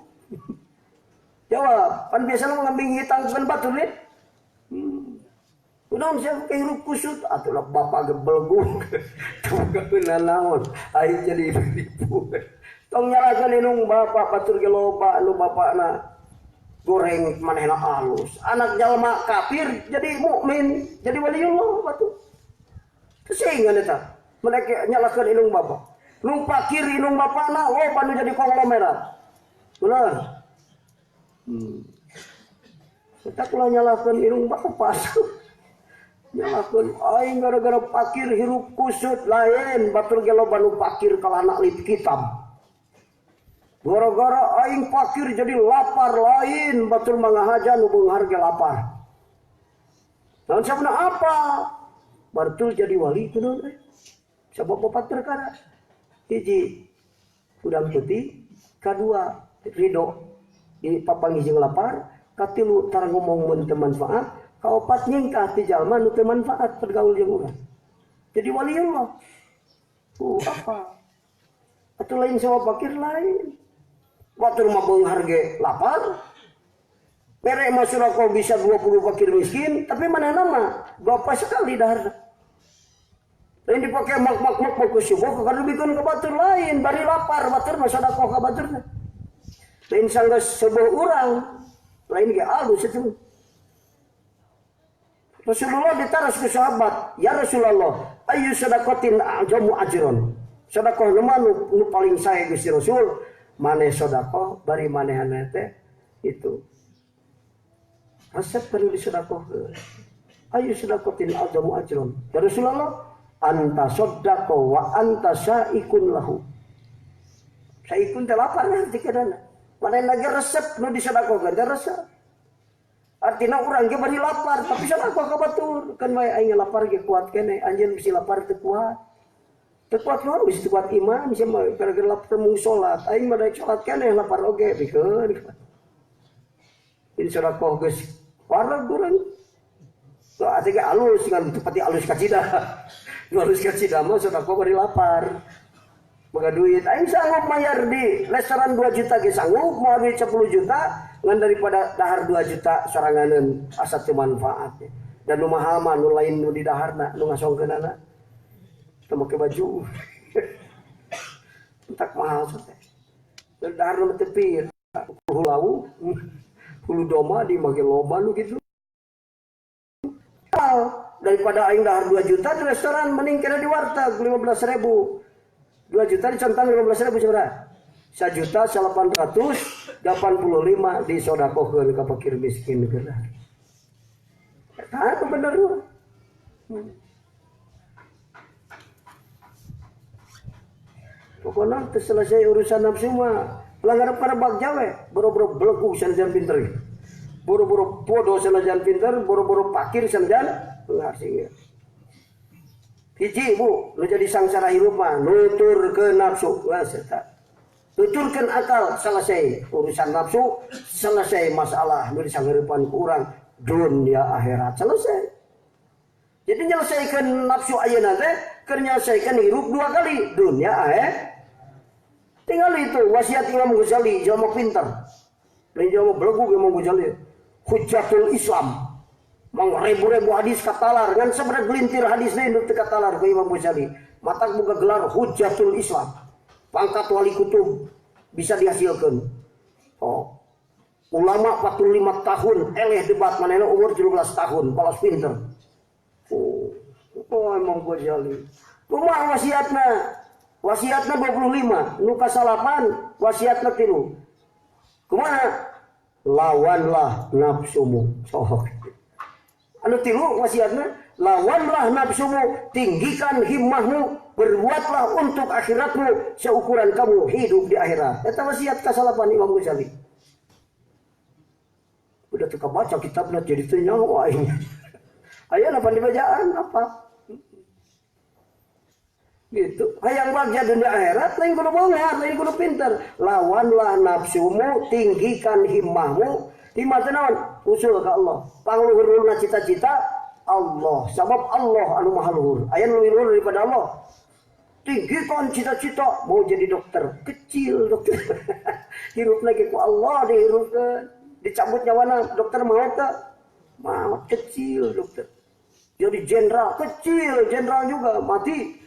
Jawab, kan biasana ngambing hitangkeun batur nih. Kunaon sia hirup kusut atuh bapak gebelgung. Tunggakeun naon, ai jadi ribu. Tong nyalakeun inung bapak batur ge loba anu bapakna goreng manehna alus. Anak jalma kafir jadi mukmin, jadi waliullah batu. Keseingan eta. Mereka nyalakeun inung bapak. Nu pakir inung bapakna loba nu jadi konglomerat. Bener. Kita kula nyalakeun inung bapak. Nyalakeun aing gara-gara pakir hirup kusut lain batur ge loba nu pakir kalana lip kitab. Gara-gara aing pakir jadi lapar lain batur mangahaja nu beunghar ge lapar. Naon sabna apa? Batur jadi wali kunaon teh? Sabab opat perkara. Hiji udang putih, kadua ridho di papanggih jeung lapar, katilu tar ngomong mun teu manfaat, kaopat nyingkah ti jalma nu teu manfaat pergaul jeung urang. Jadi waliullah. Apa? Atuh lain sama fakir lain. Batur mah beunghar ge lapar. Pere mah surako bisa 20 fakir miskin, tapi manehna mah bapa sekali daharna. Lain dipake mak ku subuh kada bikeun ka batur lain, bari lapar batur mah sedekah ka baturna. Lain sanggeus sebuah urang, lain ge alus itu. Rasulullah ditaras ke sahabat, "Ya Rasulullah, ayu sedekatin ajamu ajron." Sedekah nu paling sae Gusti Rasul, maneh sedekah bari manehna teh itu. Resep perlu disedekahkeun. Ayu sedekatin ajamu ajron. Ya Rasulullah, anta saddaqa wa anta sa'ikun lahu. Sa'ikun teh lapar arti kadana. Manehna ge resep nu disedekahkeun teh resep. Artina urang ge bari lapar tapi sedekah ka batur. Kan bae aing lapar ge kuat keneh, anjeun bisi lapar teu kuat. Teu kuat naon bisi kuat iman, bisi mah gara-gara lapar mung salat. Aing mah daek salat keneh lapar oge pikeun. Ini sedekah geus wareg urang. Lo ati ge alus ngan tepati alus ka cida. Nu alus ka cida mah sedekah bari lapar. Boga duit, aing sanggup mayar di restoran 2 juta ge sanggup, mau duit 10 juta ngan daripada dahar 2 juta soranganeun asa teu manfaat. Dan nu mahal mah nu lain nu di daharna, nu ngasongkeunana. Teu make baju. Entak mahal teh. Dahar nu teu pir, hulu hulu doma di mage loba nu kitu. Daripada aing dahar 2 juta di restoran mending kena di warteg 15.000. 2 juta dicentang 15.000 saudara. 1.885.000 disodakohkeun ka fakir miskin geura. Eta itu bener lu. Pokoknya selesai urusan nafsu mah pelanggaran pada bagja we, boro-boro belegu sanajan pinter. Boro-boro bodoh sanajan pinter, boro-boro pakir sanajan ngasih. Hiji bu, nu jadi sangsara hirup mah nuturkeun nafsu, geus eta. Tuturkeun akal selesai urusan nafsu, selesai masalah nu disangeureuppan ku urang dunia akhirat selesai. Jadi nyelesaikan nafsu ayeuna teh keur nyelesaikan hirup 2 kali, dunia akhirat. Tinggal itu wasiat Imam Ghazali, jalma pinter. Lain jalma belegu Imam Ghazali. Hujjatul Islam. Mang ribu-ribu hadis katalar ngan sabaraha gelintir hadis deui nu teu katalar ku Imam Ghazali. Matak boga gelar Hujjatul Islam. Pangkat wali kutub bisa dihasilkeun. Oh. Ulama 45 tahun eleh debat manehna umur 17 tahun, balas pinter. Oh, Imam Ghazali. Kumaha wasiatna? Wasiatna 25, nu kasalapan wasiatna 3. Kumaha? Lawanlah nafsumu. Sok. Anu 3 wasiatna Lawanlah nafsumu, tinggikan himmahmu, berbuatlah untuk akhiratmu seukuran kamu hidup di akhirat. Eta wasiat kasalapan Imam Ghazali. Udah tukar baca kitabnya jadi tenyawa ini. Ayo apa dibacaan apa? Gitu. Hayang bagja dunia akhirat, lain kudu bongar, lain kudu pinter. Lawanlah nafsumu, tinggikan himmahmu. Himmah naon? Usul ke Allah. Pangluhurna cita-cita Allah, sebab Allah anu maha luhur. Aya nu luhur daripada Allah. Tinggikan cita-cita mau jadi dokter, kecil dokter. Hirup lagi ku Allah dihirupkeun. Dicabut nyawana dokter mau teh? Mau kecil dokter. Jadi jenderal, kecil jenderal juga mati.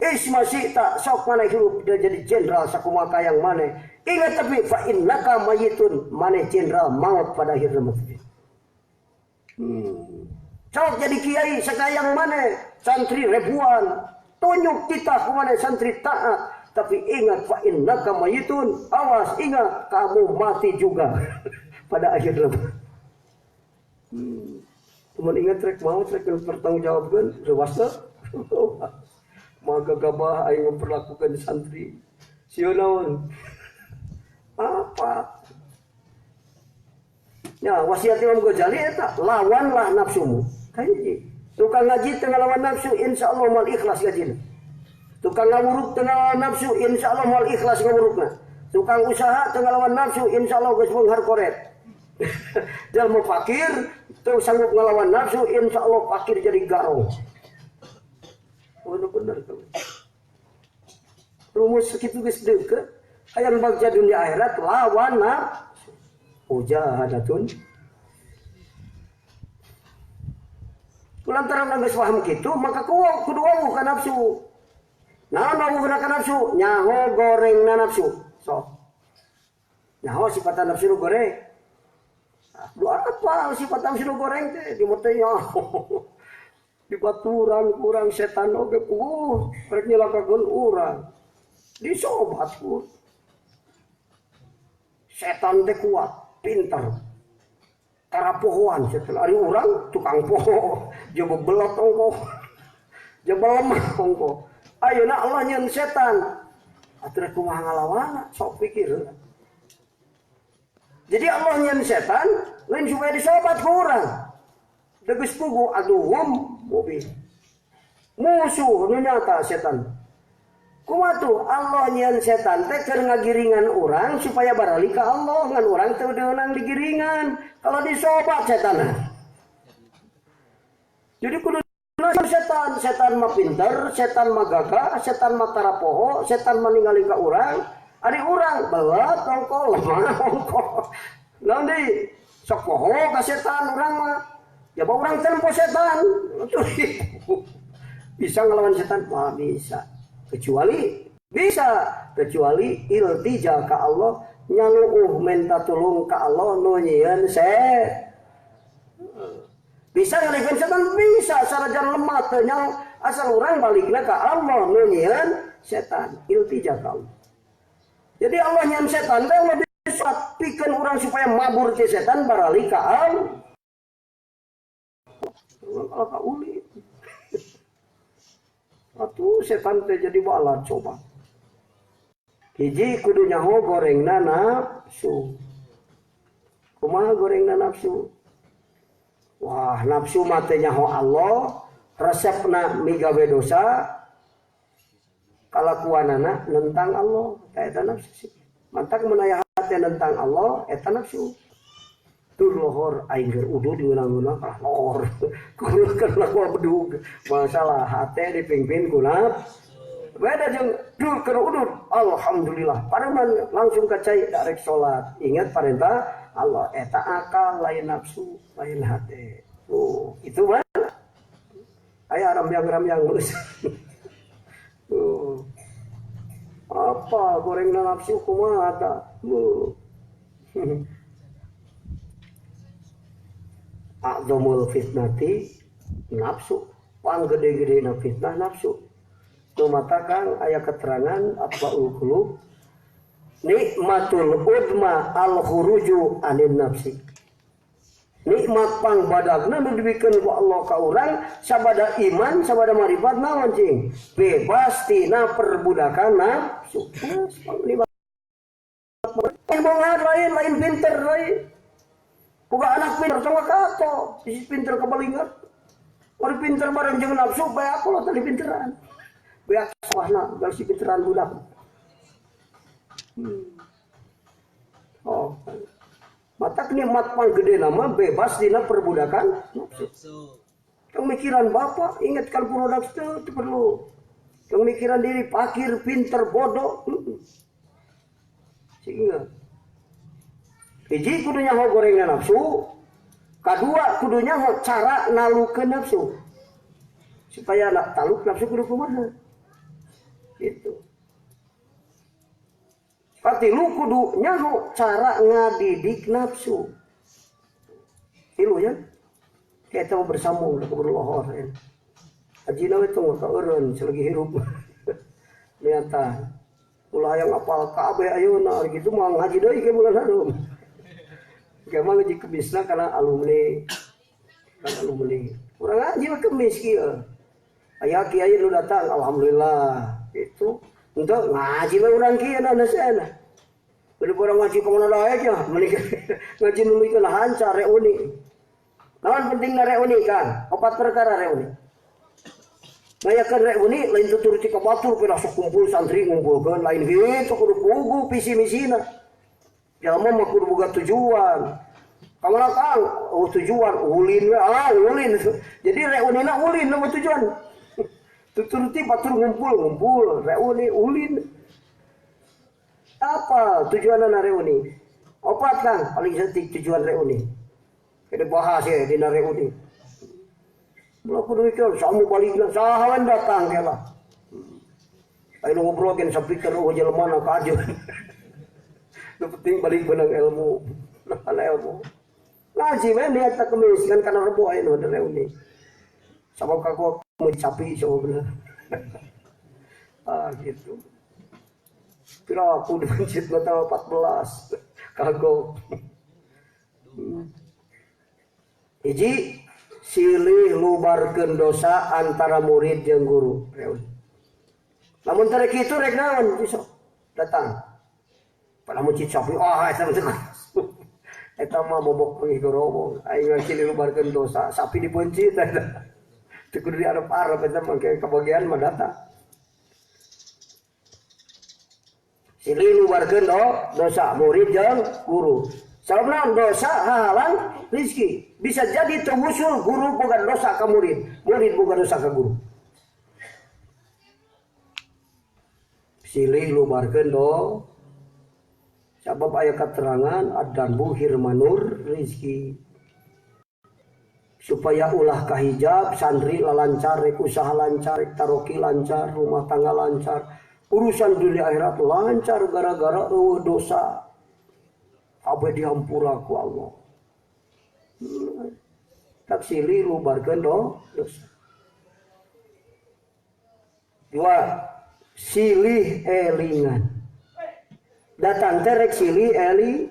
Masih tak sok mana hirup dia jadi jenderal sakumaha yang mana. Ingat tapi fa innaka mayitun, mana jenderal maut pada akhirnya mati. Sok jadi kiai sekayang mana, santri ribuan, tunjuk kita kemana santri taat, tapi ingat fa innaka mayitun, awas ingat kamu mati juga pada akhir zaman. Teman ingat trek mau trek bertanggungjawabkan rewasa, maka gabah aing memperlakukan santri, sionaon apa? Ya, wasiat Imam Ghazali eta lawanlah nafsumu. Kayak tukang ngaji tengah lawan nafsu, insyaallah mal ikhlas ngajina. Tukang ngawuruk tengah lawan nafsu, insyaallah mal ikhlas ngawurukna. Tukang usaha tengah lawan nafsu, insyaallah geus beunghar koret. Jalma fakir teu sanggup ngalawan nafsu, insyaallah fakir jadi garong. Bener tuh. Rumus segitu geus deukeut. Hayang bagja dunia akhirat lawan nafsu. Ujahadatun. Kulantaran geus paham kitu, maka kudu wawuh ka nafsu. Naon wawuh ka nafsu? Nyaho gorengna nafsu. Sok. Nyaho sifat nafsu goreng. Doa apa sifat nafsu goreng teh? Di mata nyaho. Di baturan kurang setan oge rek nyelakakeun urang. Disobat pun. Setan teh kuat. Pintar, karapohoan setelah hari orang tukang poho, jauh belot ongko, jauh lemah ongko. Ayo nak Allah nyen setan, atur kumaha ngalawana, sok pikir. Jadi Allah nyen setan, lain supaya disobat ke orang. Deges pugu aduhum mobil, musuh nu nyata setan. Kumatu Allah nyen setan teh keur ngagiringan orang supaya barali ka Allah ngan urang teu deunang digiringan kalau disobat setan. Jadi kudu setan mah pinter, setan mah gagah, setan mah tarapoho, setan mah ningali ka urang, ari urang belat ongko lemah ongko. Naon deui? Sok poho ka setan urang mah. Ya ba urang tempo setan. Bisa ngelawan setan? Wah bisa. Kecuali iltija ka Allah, nyaluuh minta tulung ka Allah nu nyieun bisa ngalihkeun setan, bisa sarajan lemah teh nyal asal urang balikna ka Allah nu nyieun setan, iltija ka Allah. Jadi Allah nyieun setan teh lebih bisa pikeun urang supaya mabur ti setan barali ka Allah. Allah ka uli. Atuh setan teh jadi bala coba. Hiji kudu nyaho gorengna nafsu. Kumaha gorengna nafsu? Wah, nafsu mah teh nyaho Allah, resepna migawe dosa, kalakuanana nentang Allah, eta nafsu. Mantak mun aya hate nentang Allah, eta nafsu. Tur lohor aing keur udu diunang-unang lohor. Kudu keur lakuan bedug. Masalah hate dipingpin ku nafsu. Beda jeung duh keur udu. Alhamdulillah. Pareman langsung kacai darek salat. Ingat perintah Allah eta akal lain nafsu, lain hate. Tuh, itu mah. Aya rambyang-rambyang geus. Tuh. Apa gorengna nafsu kumaha ta? A'zamul fitnati nafsu, pang gede-gede na fitnah nafsu. Tumatakan ayat keterangan Atba'ul Qulub, nikmatul udma al khuruju anin nafsi. nikmat pang badagna nu dibikeun ku Allah ka urang sabada iman sabada marifat naon cing bebas tina perbudakan nafsu. Lain pinter lain boga anak pinter sama kato isi pinter kebalingan orang pinter bareng jeung nafsu bae aku lah tadi pinteran bae sawahna gal si pinteran budak. Oh mata nikmat pang gede nama bebas dina perbudakan nafsu. Pemikiran bapak ingat kalau produk itu perlu. Pemikiran diri pakir pinter bodoh. Sehingga hiji kudunya ho gorengna nafsu, kadua kudunya ho cara nalukeun nafsu. Supaya nak taluk nafsu kudu kumaha. Gitu. Katilu kudu nyaho cara ngadidik nafsu. Tilu ya. Kita mau bersambung ke berlohor ya. Ajina we tong ka eureun selagi hirup. Nyata. Ulah yang apal kabeh ayeuna gitu mah ngaji deui ke bulan harum. Kemah ngaji kemisna kana alumni. Kana alumni. Urang ngaji mah kemis kieu. Aya kiai nu datang alhamdulillah. Itu untuk ngaji mah urang kieu na nasana. Beli orang ngaji kemana daek ya, ngaji dulu itu lancar reuni. Nawan pentingna reuni kan, 4 perkara reuni. Ngayakeun reuni lain tutur ti ka batur pe langsung kumpul santri ngumpulkeun lain gitu kudu pugu visi misina. Jalma mah kudu boga tujuan. Kamana Kang? Oh tujuan ulin we, ulin. Jadi reunina ulin nama tujuan. Tutur ti batur ngumpul reuni ulin. Apa tujuan reuni? 4 kan paling setik tujuan reuni. Kita bahas ya di reuni. Mula kudu ikut samu balikna sahawan datang kela. Ayo ngobrolkeun sapikeun oh jelema na kaaju. Nu penting balik benang ilmu. Nah ilmu. Ngaji we niat tak kemis kan kana rebo aya nu reuni. Sabab kaku mencapi sebenarnya. Gitu. Kira aku di masjid tanggal 14 kagok. Hiji silih lubarkeun dosa antara murid jeung guru. Lamun teu kitu rek naon besok datang. Pada masjid Syafi'i eta mah eta mah bobok pengigorowo. Aing silih lubarkeun dosa sapi dipencit eta. Teu kudu diarep-arep eta mah kebagian mah datang. Silih lubarkeun dosa murid jeung guru. Sababna dosa halang rezeki. Bisa jadi terwusul guru boga dosa ka murid, murid boga dosa ka guru. Silih lubarkeun sabab aya keterangan adan buhir manur rezeki. Supaya ulah kahijab santri lancar, rek usaha lancar, rek taroki lancar, rumah tangga lancar. Urusan dunia akhirat lancar gara-gara dosa. Kabeh dihampura ku Allah. Tak silih lubarkeun dosa. 2. Silih elingan. Datang teh rek silih eli.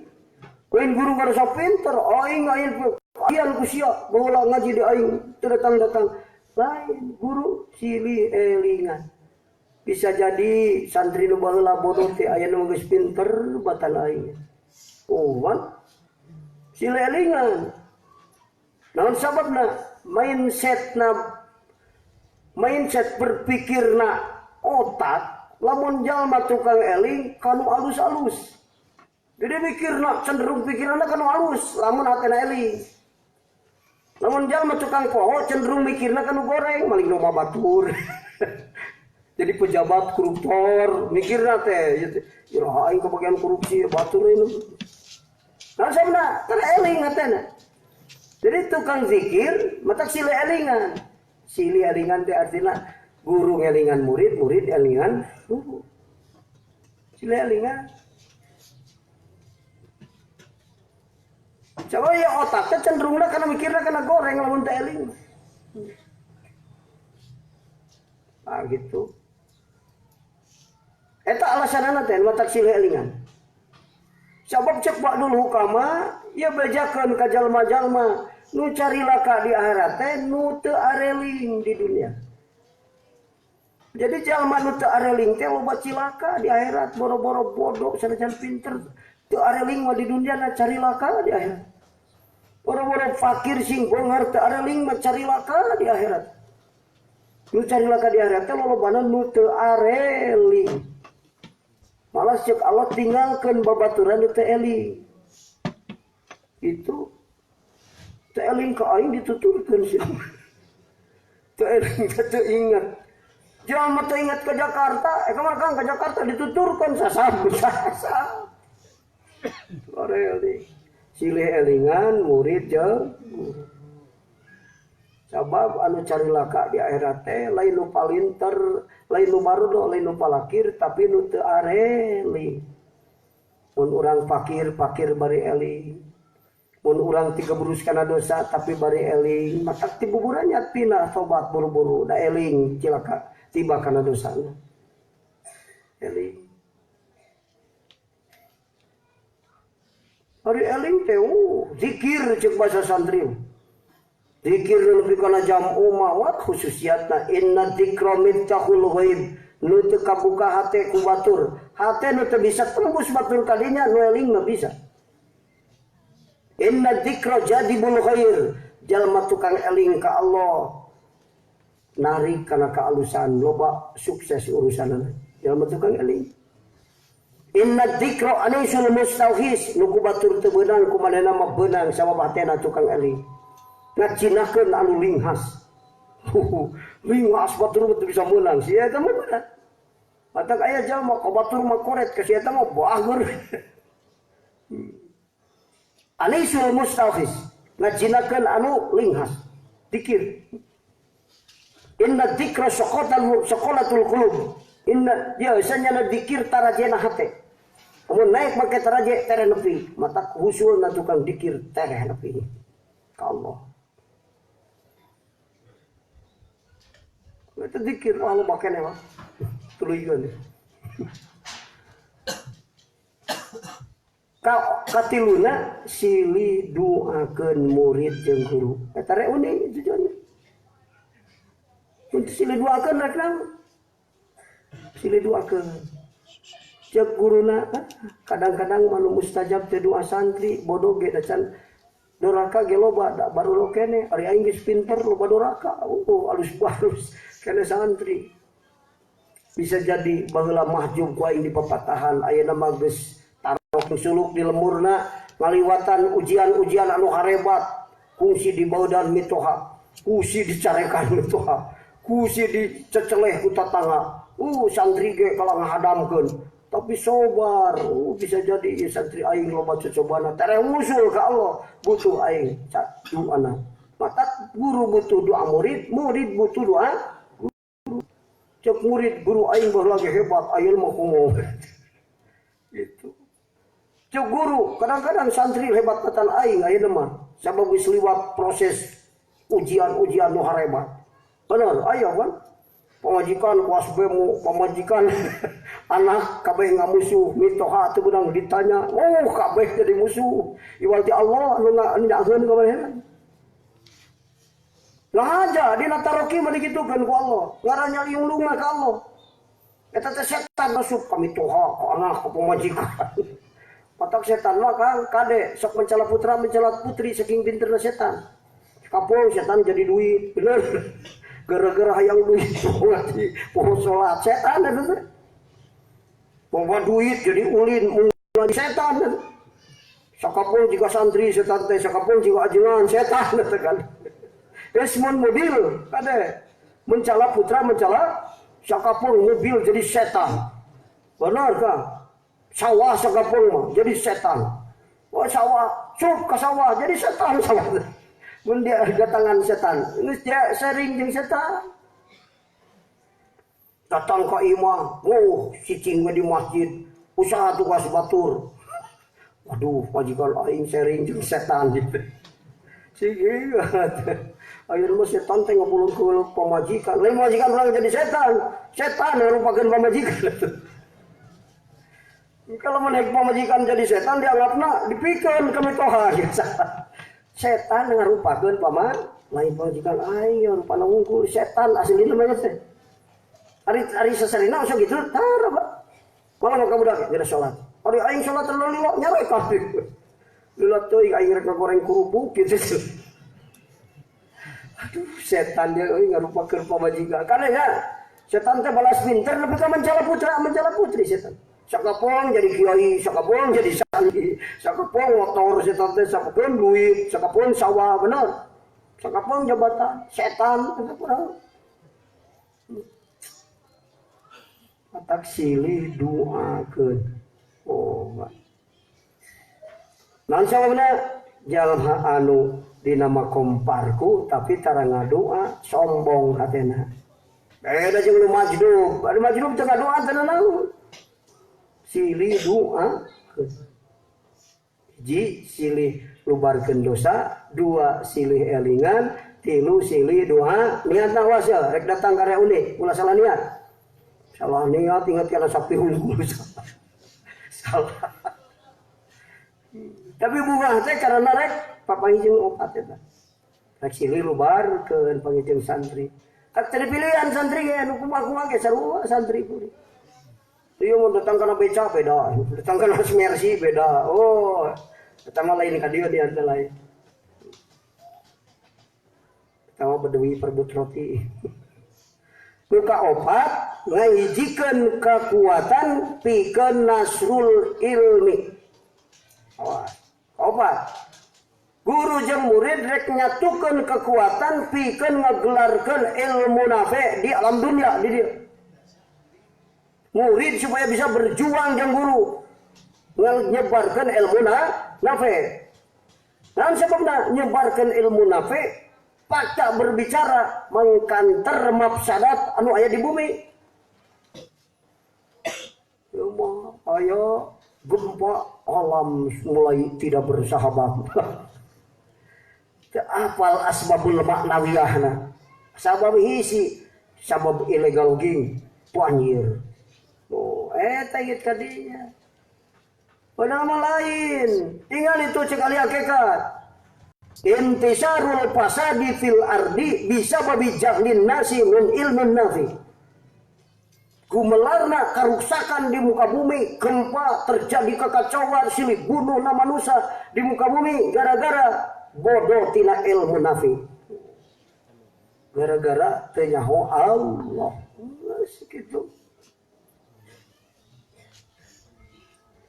Lain guru karasa pinter, aing ayeun ku sia baheula ngaji di aing teu datang-datang. Lain guru silih elingan. Bisa jadi santri nu baheula bodoh teh aya nu geus pinter batan aing. Oh, kan? Silih elingan. Naon sababna? Mindset berpikirna otak lamun jalma tukang eling kanu alus-alus. Jadi mikirna cenderung pikiranna kanu alus lamun hatena eling. Lamun jalma tukang poho cenderung mikirna kanu goreng maling lomba batur. Jadi pejabat koruptor mikirna teh ya aing kebagian korupsi batur ini. Nah sabna tara eling hatena. Jadi tukang zikir mata silih elingan. Silih elingan teh artinya guru elingan murid, murid elingan guru. Silih elingan. Coba ya otaknya cenderungna kana mikirna kana goreng lamun teh eling. Ah gitu. Eta alasanana teh mata silih elingan. Sabab cek bak dulu hukama Ia bejakeun ka jalma-jalma nu carilaka di akhirat teh nu teu areling di dunia. Jadi jalma nu teu areling teh loba cilaka di akhirat, boro-boro bodoh sanajan pinter teu areling mah di dunia na carilaka di akhirat. Boro-boro fakir sing bongar teu areling mah carilaka di akhirat. Nu carilaka di akhirat teh lolobana nu teu areling. Malah cek Allah tinggalkeun babaturan nu teu eling. Itu teu eling ka aing dituturkeun sih. Teu eling teu ingat. Jalma teu ingat ke Jakarta, kamar Kang ke Jakarta dituturkeun sasabut sasa. Eling. Silih elingan murid jeung guru. Sabab anu carilaka di akhirat teh lain nu palinter, lain nu barudo, lain nu palakir tapi nu teu areling. Mun urang fakir bari eling. Mun urang tigebrus kana dosa tapi bari eling, maka ti buburannya pindah tobat buru-buru da eling cilaka tiba kana dosana. Eling. Ari eling teh zikir ceuk basa santri. Zikir lebih kana jam umawat khususiyatna inna dzikra miftahul ghaib. Nu teu kabuka hate ku batur. Hate nu teu bisa tembus batur kadinya nu eling mah bisa. Inna dzikra jadibul khair. Jalma tukang eling ka Allah narik kana kaalusan loba sukses urusanana. Jalma tukang eling. Inna dzikra anisul mustauhis. Nu ku batur teu beunang kumanehna mah beunang sabab hatena tukang eling. Ngacinakeun anu linghas. Linghas batur teu bisa meunang. Sia eta mah beunang. Matak aya jalma ka batur mah koret ka sia eta mah bager. Anisul mustauhis, ngajinakeun anu linghas. Dikir. Inna dzikra saqalatul qulub. Inna dia sanyana dikir tarajena hate. Mun naik make taraje tere nepi, mata husulna tukang dikir tere nepi. Ka Allah. Itu dikir Allah bakene mah. Tuluyeun. Katiluna silih duakeun murid jeung guru. Eta re uning tujuanna. Untuk silih duakeun rek naon? Silih duakeun. Cek guruna kadang-kadang manu mustajab teh doa santri bodoh ge da can doraka ge loba da baru lo kene ari aing geus pinter loba doraka. Alus-alus kene santri. Bisa jadi baheula mahjub ku aing di papatahan ayeuna mah geus suluk di lemurna ngaliwatan ujian-ujian anu harebat kungsi di baudan mitoha kungsi dicarekan mitoha kungsi diceceleh ku tatangga santri ge kalang hadamkeun tapi sobar bisa jadi santri aing loba cocobana tere musul ka Allah butuh aing doana mata guru butuh doa murid butuh doa guru cek murid guru aing baheula ge hebat ayeuna mah kumaha gitu. Cuk guru, kadang-kadang santri hebat katan aing ayeuna mah sabab geus liwat proses ujian-ujian nu harebat. Bener, aya kan? Pamajikan kuas bemu, pamajikan anak kabeh ngamusuh, mitoha teu beunang ditanya, kabeh jadi musuh. Iwal ti Allah anu nyakeun ka baheula. Lah aja dina taroki mah digitukeun ku Allah, ngarannya liung-lungna ka Allah. Eta teh setan masuk ka mitoha, ka anak, ka pamajikan. Patak setan mah Kang kade sok mencela putra mencela putri saking pinterna setan. Kapol setan jadi duit, bener. Gara-gara hayang duit ngaji poho salat setan eta. Bawa duit jadi ulin ngaji setan. Sakapol juga santri setan teh sakapol juga ajengan setan eta kan. Geus mun mobil kade mencela putra mencela sakapol mobil jadi setan. Benar Kang? Sawah sagapung mah jadi setan. Sawah cup ka sawah jadi setan sawah. Mun dia datangan setan, geus dia sering jeung setan. Datang ka imah, cicing di masjid, usaha tugas batur. Waduh, majikan aing sering jeung setan gitu. Sigi. Ayeuna mah setan teh ngapulungkeun pamajikan. Lain majikan urang jadi setan. Setan ngarupakeun pamajikan. Kalau menaik pamajikan jadi setan dianggapna dipikeun kamitoha gitu. Setan ngarupakeun paman lain pamajikan aing ya rupana wungkul setan asli itu mah teh. Ari sasarina usah gitu tara Pak. Malah maka budak geus salat. Ari aing salat terlalu lilo nyarek kabeh. Lilo teuing aing rek goreng kerupuk gitu. Aduh setan dia euy ngarupakeun pamajikan. Kana ya setan teh balas pinter tapi ka mencala putri setan. Sakapong jadi kiai, sakapong jadi santri, sakapong motor setan teh, sakapong duit, sakapong sawah bener. Sakapong jabatan, setan itu kurang. Atak silih doakeun. Oh, naon sababna jalma anu dinama komparku tapi tara ngadoa sombong hatena. Beda jeung nu majdub. Ari majdub teu ngadoa teh naon. Silih doa ji silih lubarkeun dosa, 2 silih elingan, 3 silih doa niatna wasa rek datang ka reuni ulah salah niat. Salah niat ingat kana sapi unggul salah. Tapi bunga teh karena rek papangijeng opat eta. Rek silih lubarkeun pangijeng santri. Tak pilihan santri ge anu kumaha ge sarua santri kuring. Iya mau datang karena beca beda, datang karena mercy beda. Oh, datang lain ka dieu dia lain. Tahu bedewi perebut roti. Nuka opat ngahijikeun kekuatan pikeun nasrul ilmi. Opat. Guru jeung murid rek nyatukeun kekuatan pikeun ngagelarkeun ilmu nafe di alam dunia di dieu. Murid supaya bisa berjuang jeung guru nyebarkan ilmu nafe. Dan sebabna nyebarkan ilmu nafe pakta berbicara mengkanter mafsadat anu aya di bumi. Ayo gempa alam mulai tidak bersahabat. Apal asbabul maknawiyahna. Sabab hisi sabab ilegal ging banjir. Oh, tayit kadinya. Padahal lain. Tinggal itu sekali hakikat. Intisarul fasadi fil ardi bisa babi jahlin nasi min ilmin nafi. Gumelarna karuksakan di muka bumi, gempa terjadi kekacauan silih bunuh manusia di muka bumi gara-gara bodoh tina ilmu nafi. Gara-gara teu nyaho Allah. Segitu.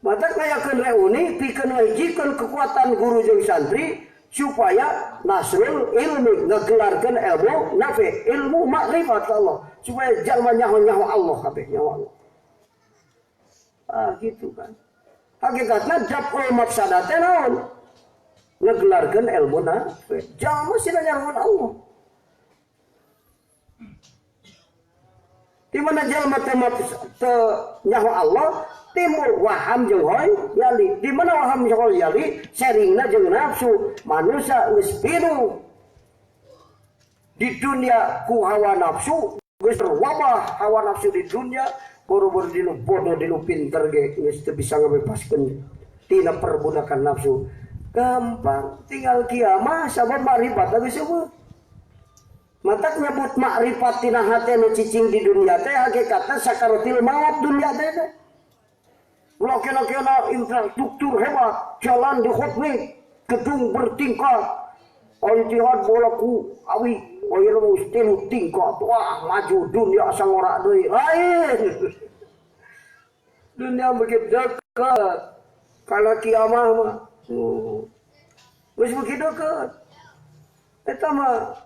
Mata kayakeun reuni pikeun ngajikeun kekuatan guru jeung santri supaya nasrul ilmi ngagelarkeun ilmu nafi, ilmu makrifat Allah supaya jalma nyaho Allah kabeh nyaho Allah. Gitu kan. Hakikatna daf'ul mafsadat teh naon? Ngagelarkeun ilmu nafi. Jalma sih nyaho Allah. Di mana jalma teh nyaho Allah timbul waham jeung hoy yali. Di mana waham jeung hoy yali seringna jeung nafsu manusia geus pinuh di dunia ku hawa nafsu geus terwabah hawa nafsu di dunia boro-boro dinu bodoh dinu pinter ge geus teu bisa ngabebaskeun tina perbudakan nafsu. Gampang tinggal kiamah sabab makrifat geus eueuh. Matak nyebut makrifat tina hate nu cicing di dunia teh hakikatna sakaratil maut dunia teh. Ulah kena infrastruktur hebat, jalan dikhotmi, gedung bertingkat, Al-Ittihad bolaku awi, wayar mau stilu tingkat, wah maju dunia asa ngorak deui lain. Dunia begitu dekat, kalau kiamah mah, wis begitu dekat. Eta mah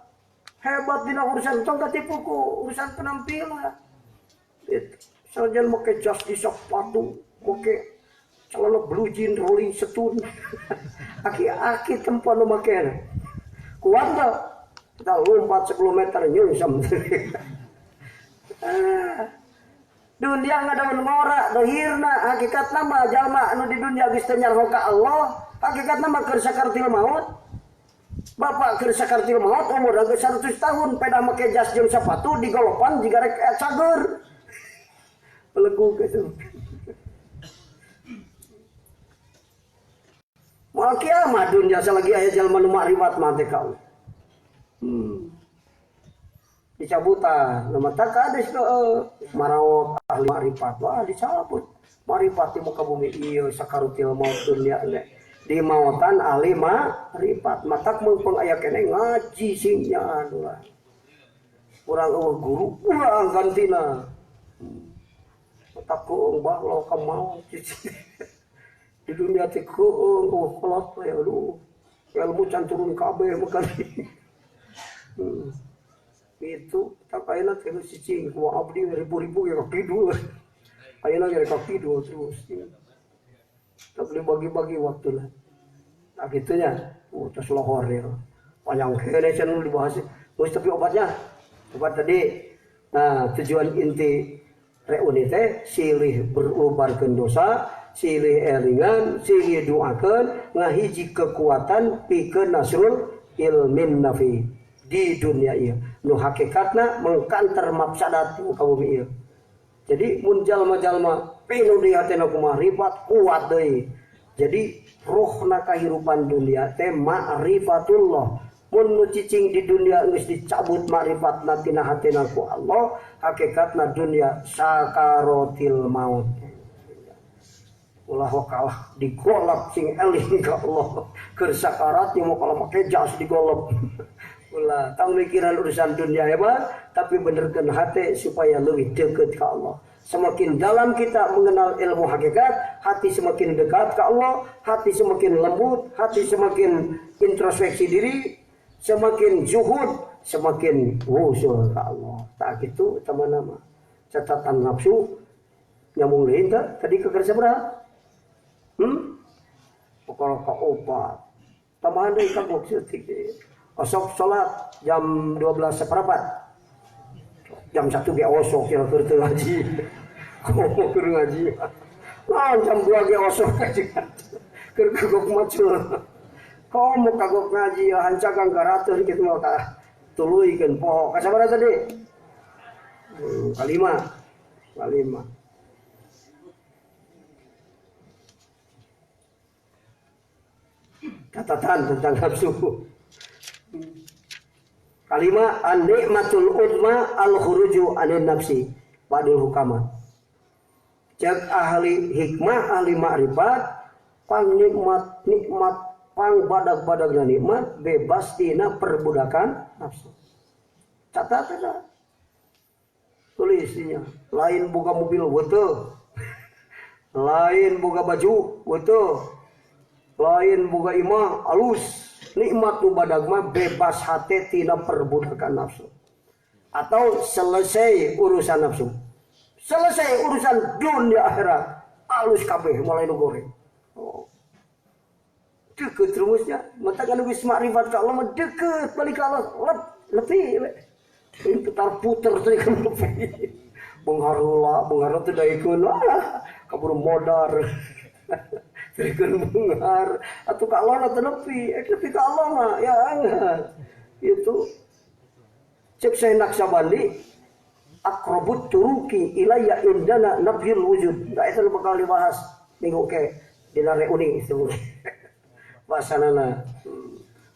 hebat dina urusan tong katipu ku urusan penampilan. Sajan make jas di sepatu. Oke, celana blue jean rolling setun, aki tempat nu make kuat tak? Kita lompat 10 meter nyungsam. Dunia ngadawan ngora, dohirna hakikatna mah jalma anu di dunia geus teu nyarho ka Allah, hakikatna mah keur sakartil maut. Bapak keur sakartil maut umur geus 100 tahun, peda make jas jeung sepatu digolopan jiga rek cager. Pelegu gitu. Mal kiamat dunia selagi aya jalma nu makrifat mah teh kau. Dicabutan, nama tak kades ke marawat ahli makrifat, wah dicabut. Makrifat di muka bumi iya sakarutil maut dunia ne. Di mautan ahli makrifat, matak mumpung aya kene ngaji singnya lah. Urang guru, urang gantina. Matak ku bahwa ka mau di dunia teh ku kolot we aduh. Ilmu can turun kabeh makali. Itu tak ayeuna teh cicing ku abdi ribu-ribu ya kapidu. Ayeuna ge kapidu terus. Tak boleh bagi-bagi waktu lah. Nah gitunya. Terus lohor ya. Panjang kene cenah dibahas. Terus tapi obatnya. Obat tadi. Nah, tujuan inti reuni teh silih berubarkeun dosa, silih elingan, silih doakeun ngahiji kekuatan pikeun nasrul ilmin nafi di dunia ieu. Nu hakikatna mengkanter mafsadat ka bumi ieu. Jadi mun jalma-jalma pinu di hatena ku makrifat kuat deui. Jadi rohna kahirupan dunia teh ma'rifatullah. Mun nu cicing di dunia geus dicabut ma'rifatna tina hatena ku Allah, hakikatna dunia sakaratil maut. Ulah kalah digolap sing eling ka Allah. Keur sakarat mau kalau make jas digolap. Ulah tang mikiran urusan dunia hebat, tapi benerkeun hati supaya lebih dekat ke Allah. Semakin dalam kita mengenal ilmu hakikat, hati semakin dekat ke Allah, hati semakin lembut, hati semakin introspeksi diri, semakin zuhud, semakin wusul ke Allah. Tak gitu teman-teman. Catatan nafsu nyambung lain tadi ke kerja berapa? Pokoknya ke obat. Tambahan dari kagok setik. Osok sholat jam 12 seperempat. Jam 1 ge osok kira-kira teu ngaji. Komo keur ngaji. Nah, jam 2 ge osok ngaji. Keur kagok macul. Komo kagok ngaji hancakan karateur kitu mah ka tuluikeun poho. Ka sabaraha tadi? Kalima. Catatan tentang nafsu. Kalima an-ni'matul udma al-khuruju anin nafsi badul hukama. Cek ahli hikmah, ahli ma'rifat, pang nikmat pang badag-badagna nikmat bebas tina perbudakan nafsu. Catat eta. Tulisnya, lain boga mobil weuteung. Lain boga baju weuteung. Lain boga imah alus. Nikmat nu badag mah bebas hati tina perbudakan nafsu. Atau selesai urusan nafsu. Selesai urusan dunia akhirat. Alus kabeh mulai nu goreng. Oh. Deket rumusnya. Mata kan geus makrifat ka Allah mah deket balik ka Allah. Lebih. Putar-putar teh kan lebih. Bengharula teh daekeun kabur modar. Berikan bengar atau ka Allah atau nepi ka Allah mah ya itu cek saya Naksabandi akrabut turuki ilayya indana nafyul wujud. Nah itu bakal dibahas minggu ke di reuni itu bahasanana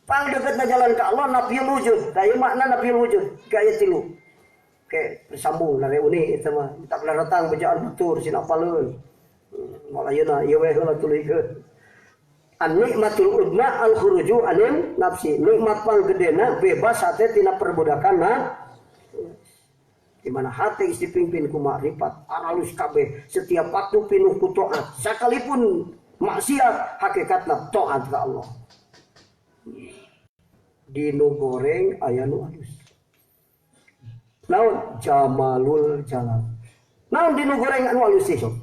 paling dekatna jalan ka Allah nafyul wujud. Tah makna nafyul wujud gaya tilu ke bersambung reuni itu mah tak datang bejaan batur sina apaleun. Malayana ieu we heula tulikeun. An-nikmatul udma al-khuruju anin nafsi. Nikmat paling gedena bebas hati tina perbudakan di mana hati isi pimpin ku makrifat, aralus kabeh, setiap waktu pinuh ku taat. Sakalipun maksiat hakikatna taat ka Allah. Dinu goreng aya nu halus. Naon jamalul jalal. Naon dinu goreng anu halus ieu?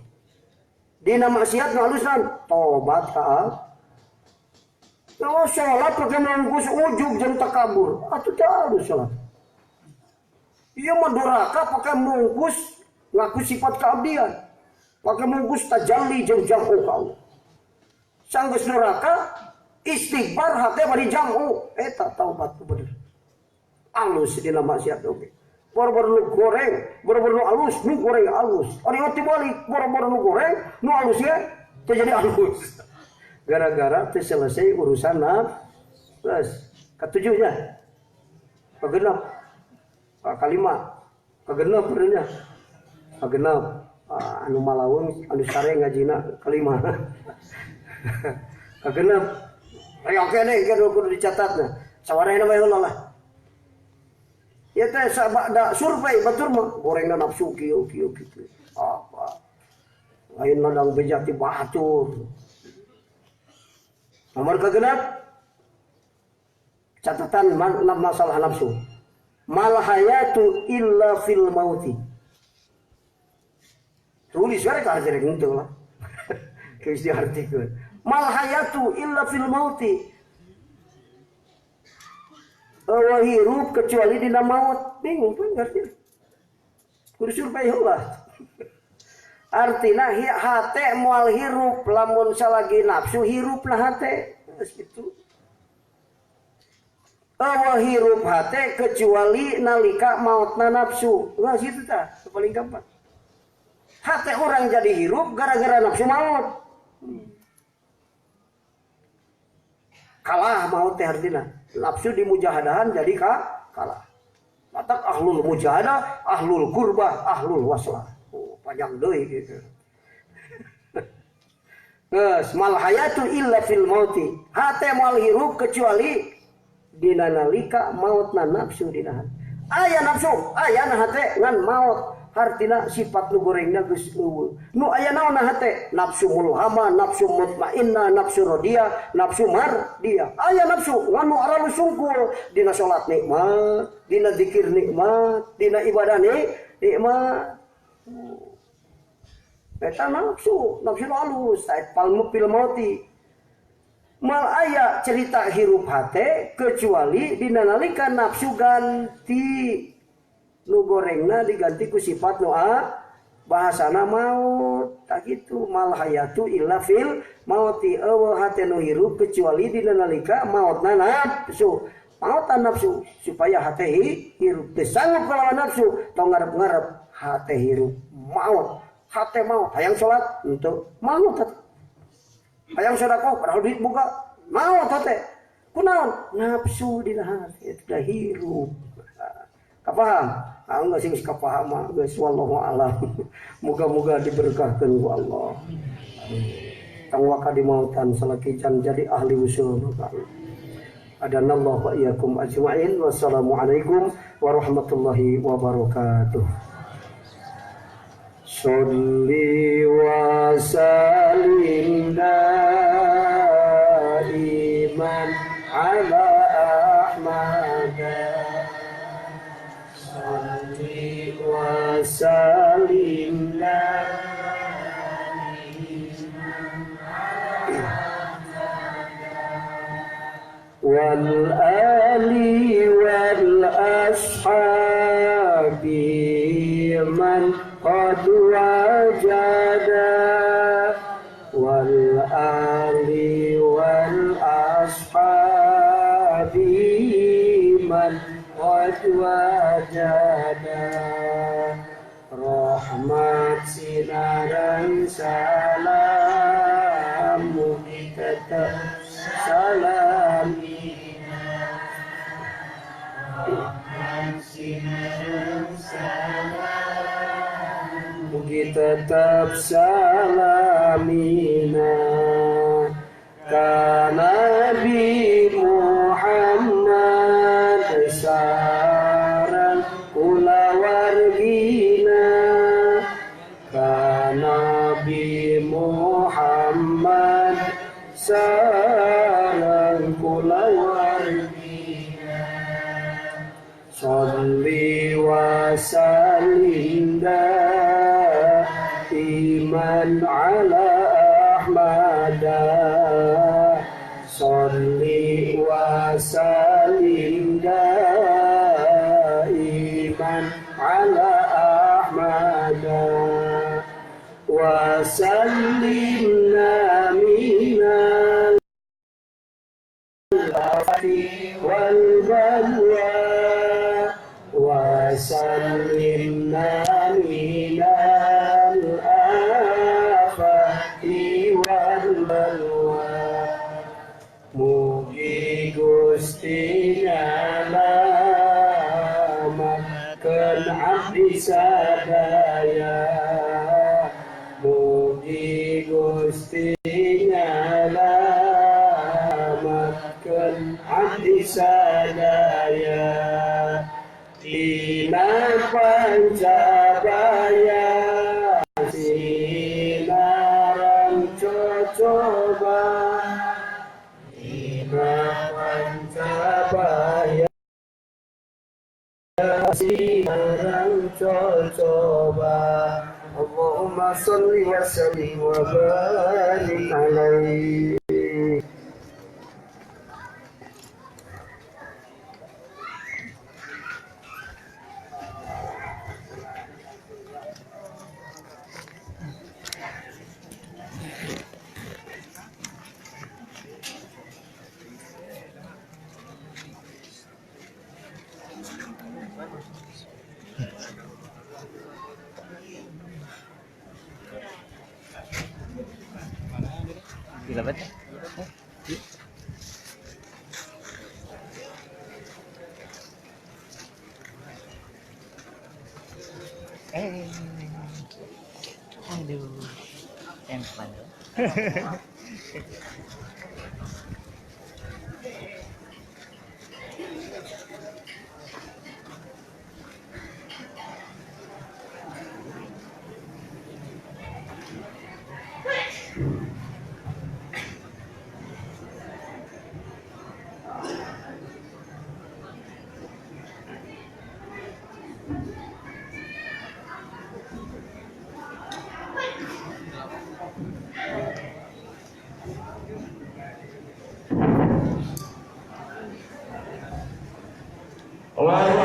Dina maksiat ngalusan tobat ka Allah. Kalau sholat pakai mengkus ujug jeung takabur, atuh teh halus sholat. Ieu mah duraka pakai mengkus ngaku sifat keabdian. Pakai mengkus tajalli jeung jamu ka Allah. Sanggeus duraka istighfar hate bari jamu eta taubat bener. Halus dina maksiat oge. Boro-boro nu goreng, boro-boro nu alus, nu goreng alus. Ari mati balik, boro-boro nu goreng, nu alus ya, jadi alus. gara-gara teu selesai urusan nafs. Ketujuhnya kagenep, kalima kagenep benernya kagenep, anu malaweung anu sare ngajina kalima kagenep aya kene kudu dicatatna sawarehna bae heula lah. Ya teh sabada survei batur mah gorengna nafsu kieu kitu apa lain ladang bejati batur. Nomor kagenep catatan masalah nafsu. Mal hayatu illa fil mauti. Tulis wae ka arti gitu lah. Geus diartikeun. Mal hayatu illa fil mauti. Eueuh hirup kecuali dina maut. Bingung kan artinya. Kudu survei heula. Artina hate moal hirup lamun salagi nafsu hirupna hate. Geus kitu. Eueuh hirup hate kecuali nalika mautna nafsu. Wah situ tah, paling gampang. Hate orang jadi hirup gara-gara nafsu maut. Kalah maut teh artina. Nafsu di mujahadahan jadi kalah. Matak ahlul mujahadah, ahlul qurbah, ahlul waslah. Oh, panjang deui gitu. Geus mal hayatu illa fil mauti. Hate moal hirup kecuali dina nalika mautna nafsu dina hati. Aya nafsu, aya na hate ngan maut. Artina sifat nu gorengna geus eueuh. Nu aya naonna hate? Nafsu mulhama, nafsu mutmainnah, nafsu radiyah, nafsu mardiyah. Aya nafsu ngan nu aralu sungkul dina salat nikmat, dina zikir nikmat, dina ibadah nikmat. Eta nafsu nu alus, palmu fil mauti. Mal aya cerita hirup hate kecuali dina nalika nafsu ganti nu gorengna diganti ku sifat nu bahasana maut tak gitu. Mal hayatu illa fil mauti. Eueuh hate nu hirup kecuali dina nalika mautna nafsu. Mautna nafsu supaya hate hirup teu sanggup kalawan nafsu tong ngarep-ngarep hate hirup maut. Hate maut hayang salat henteu maut. Hayang sedekah padahal duit buka maut hate. Kunaon? Nafsu dina hati eta hirup. Kapaham? Enggak sing kapaham mah geus wallahu alam. Moga-moga diberkahkeun ku Allah. Tang waka di mautan salakican jadi ahli usul. Adanallahu wa iyyakum ajmain. Wassalamualaikum warahmatullahi wabarakatuh. Sholli wa sallim daiman ala Ahmad. Sholli wa sallim wal ali wal ashabi man qad wajada wal ali wal ashabi man qad wajada rahmat sinaran salamu tetap salam mugi tetap salamina ka Nabi Muhammad sareng kula wargina ka Nabi Muhammad sareng kula wargina. Sholli wa sallim daiman ala Ahmad. Sholli wa sallim daiman ala Ahmad. Wa sallimna minal afati wal balwa. وسلمنا من الآفات والبلوى Gusti nyalamatkeun abdi sadaya. Mugi Gusti nyalamatkeun abdi sadaya. Tina Pancabaya sinaran cocoba. Tina Pancabaya sinaran cocoba. Allahumma sholli wa sallim wa barik alaihi. Gila banget. Aduh, yang mana? Allah